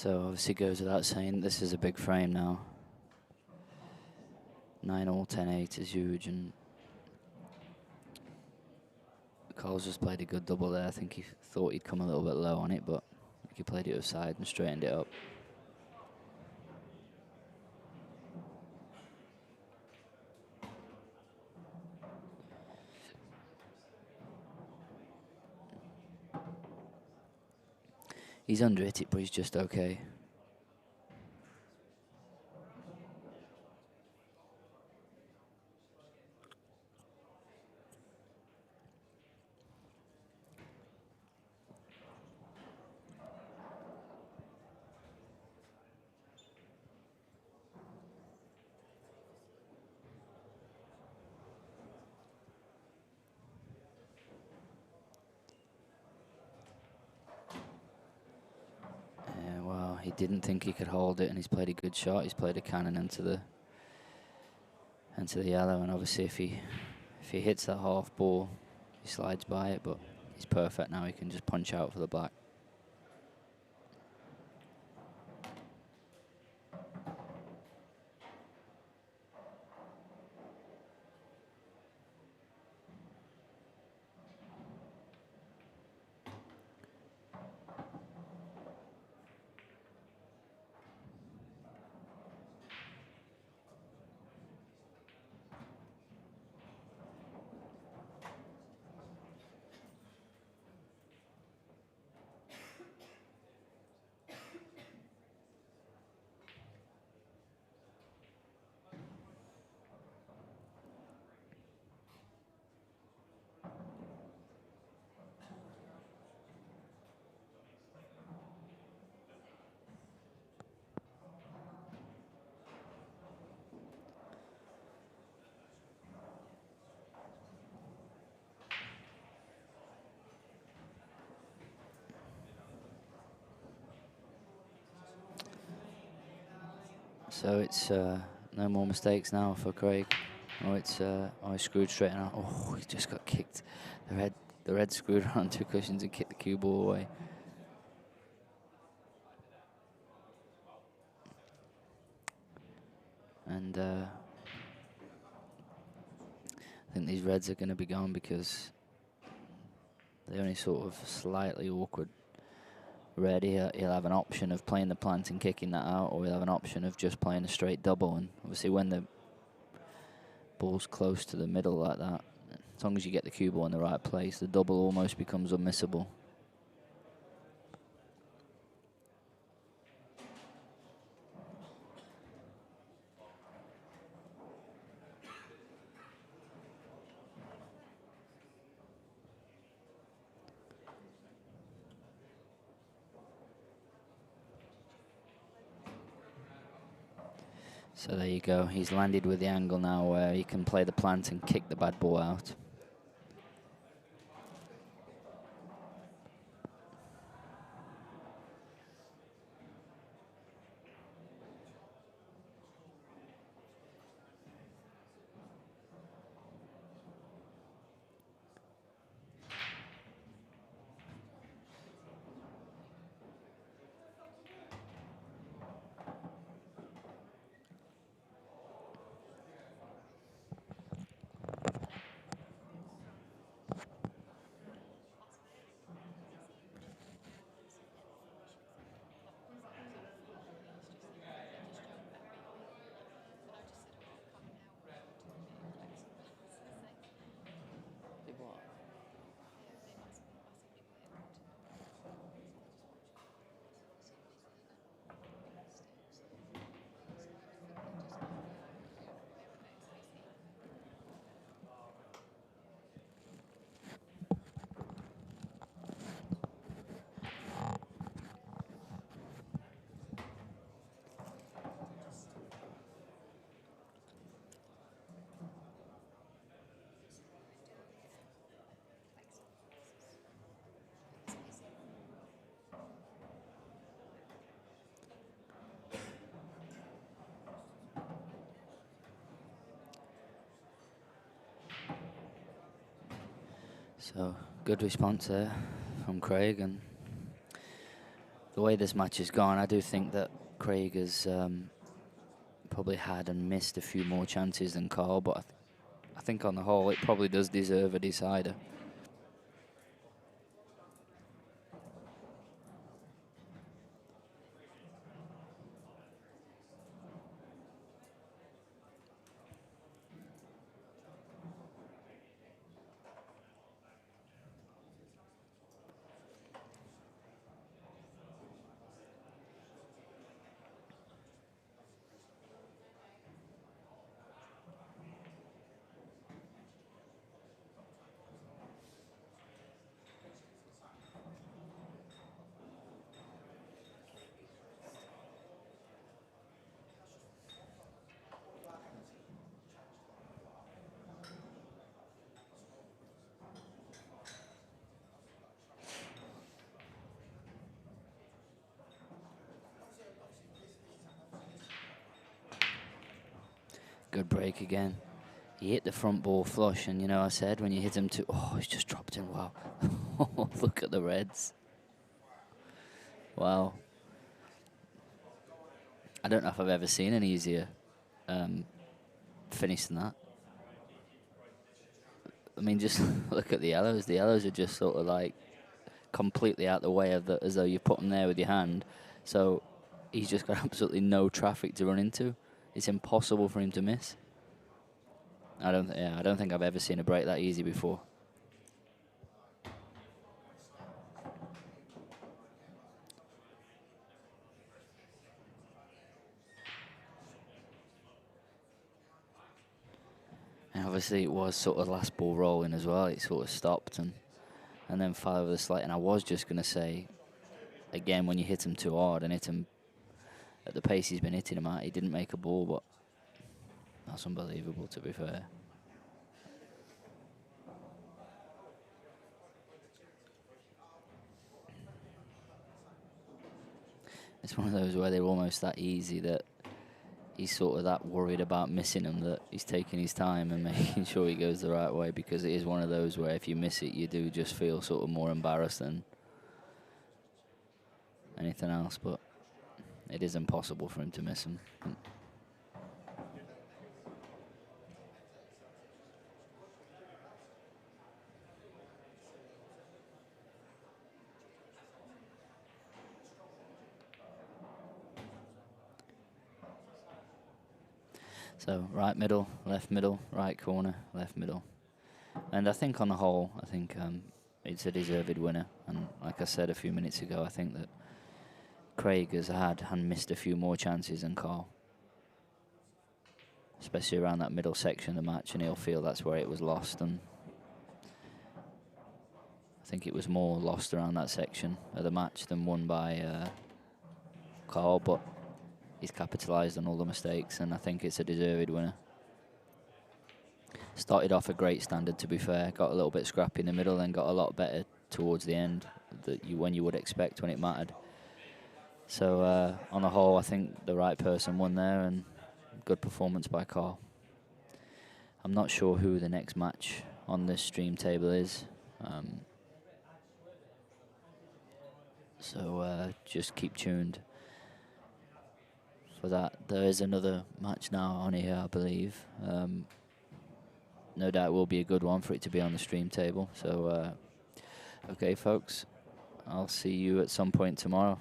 So obviously goes without saying, this is a big frame now. 9-all, 10-8 is huge, and Karl's just played a good double there. I think he thought he'd come a little bit low on it, but he played it aside and straightened it up. He's under it, but he's just okay. Well, he didn't think he could hold it, and he's played a good shot. He's played a cannon into the yellow, and obviously if he hits that half ball, he slides by it, but he's perfect now. He can just punch out for the black. So it's no more mistakes now for Craig. Oh, it's I screwed straight out. Oh, he just got kicked. The red screwed around 2 cushions and kicked the cue ball away. And I think these reds are going to be gone because they're only sort of slightly awkward. Red, he'll have an option of playing the plant and kicking that out, or he'll have an option of just playing a straight double. And obviously when the ball's close to the middle like that, as long as you get the cue ball in the right place, the double almost becomes unmissable. So there you go. He's landed with the angle now where he can play the plant and kick the bad ball out. So good response there from Craig, and the way this match has gone, I do think that Craig has probably had and missed a few more chances than Karl, but I think on the whole it probably does deserve a decider. Good break again. He hit the front ball flush, and you know, I said when you hit him to, oh, he's just dropped in. Wow. Look at the Reds. Wow. I don't know if I've ever seen an easier finish than that. I mean, just look at the yellows. The yellows are just sort of like completely out the way of the, as though you put them there with your hand. So he's just got absolutely no traffic to run into. It's impossible for him to miss. I don't think I've ever seen a break that easy before. And obviously it was sort of last ball rolling as well. It sort of stopped and then fell over the slate. And I was just going to say, again, when you hit him too hard and hit him at the pace he's been hitting him at, he didn't make a ball, but that's unbelievable, to be fair. It's one of those where they're almost that easy that he's sort of that worried about missing them that he's taking his time and making sure he goes the right way, because it is one of those where if you miss it, you do just feel sort of more embarrassed than anything else, but it is impossible for him to miss them. So right middle, right corner, left middle. And I think on the whole, I think it's a deserved winner. And like I said a few minutes ago, I think that Craig has had and missed a few more chances than Karl. Especially around that middle section of the match, and he'll feel that's where it was lost. And I think it was more lost around that section of the match than won by Karl, but he's capitalised on all the mistakes, and I think it's a deserved winner. Started off a great standard, to be fair. Got a little bit scrappy in the middle, then got a lot better towards the end, when you would expect when it mattered. So on the whole, I think the right person won there, and good performance by Karl. I'm not sure who the next match on this stream table is. So just keep tuned for that. There is another match now on here, I believe. No doubt will be a good one for it to be on the stream table. So, okay, folks, I'll see you at some point tomorrow.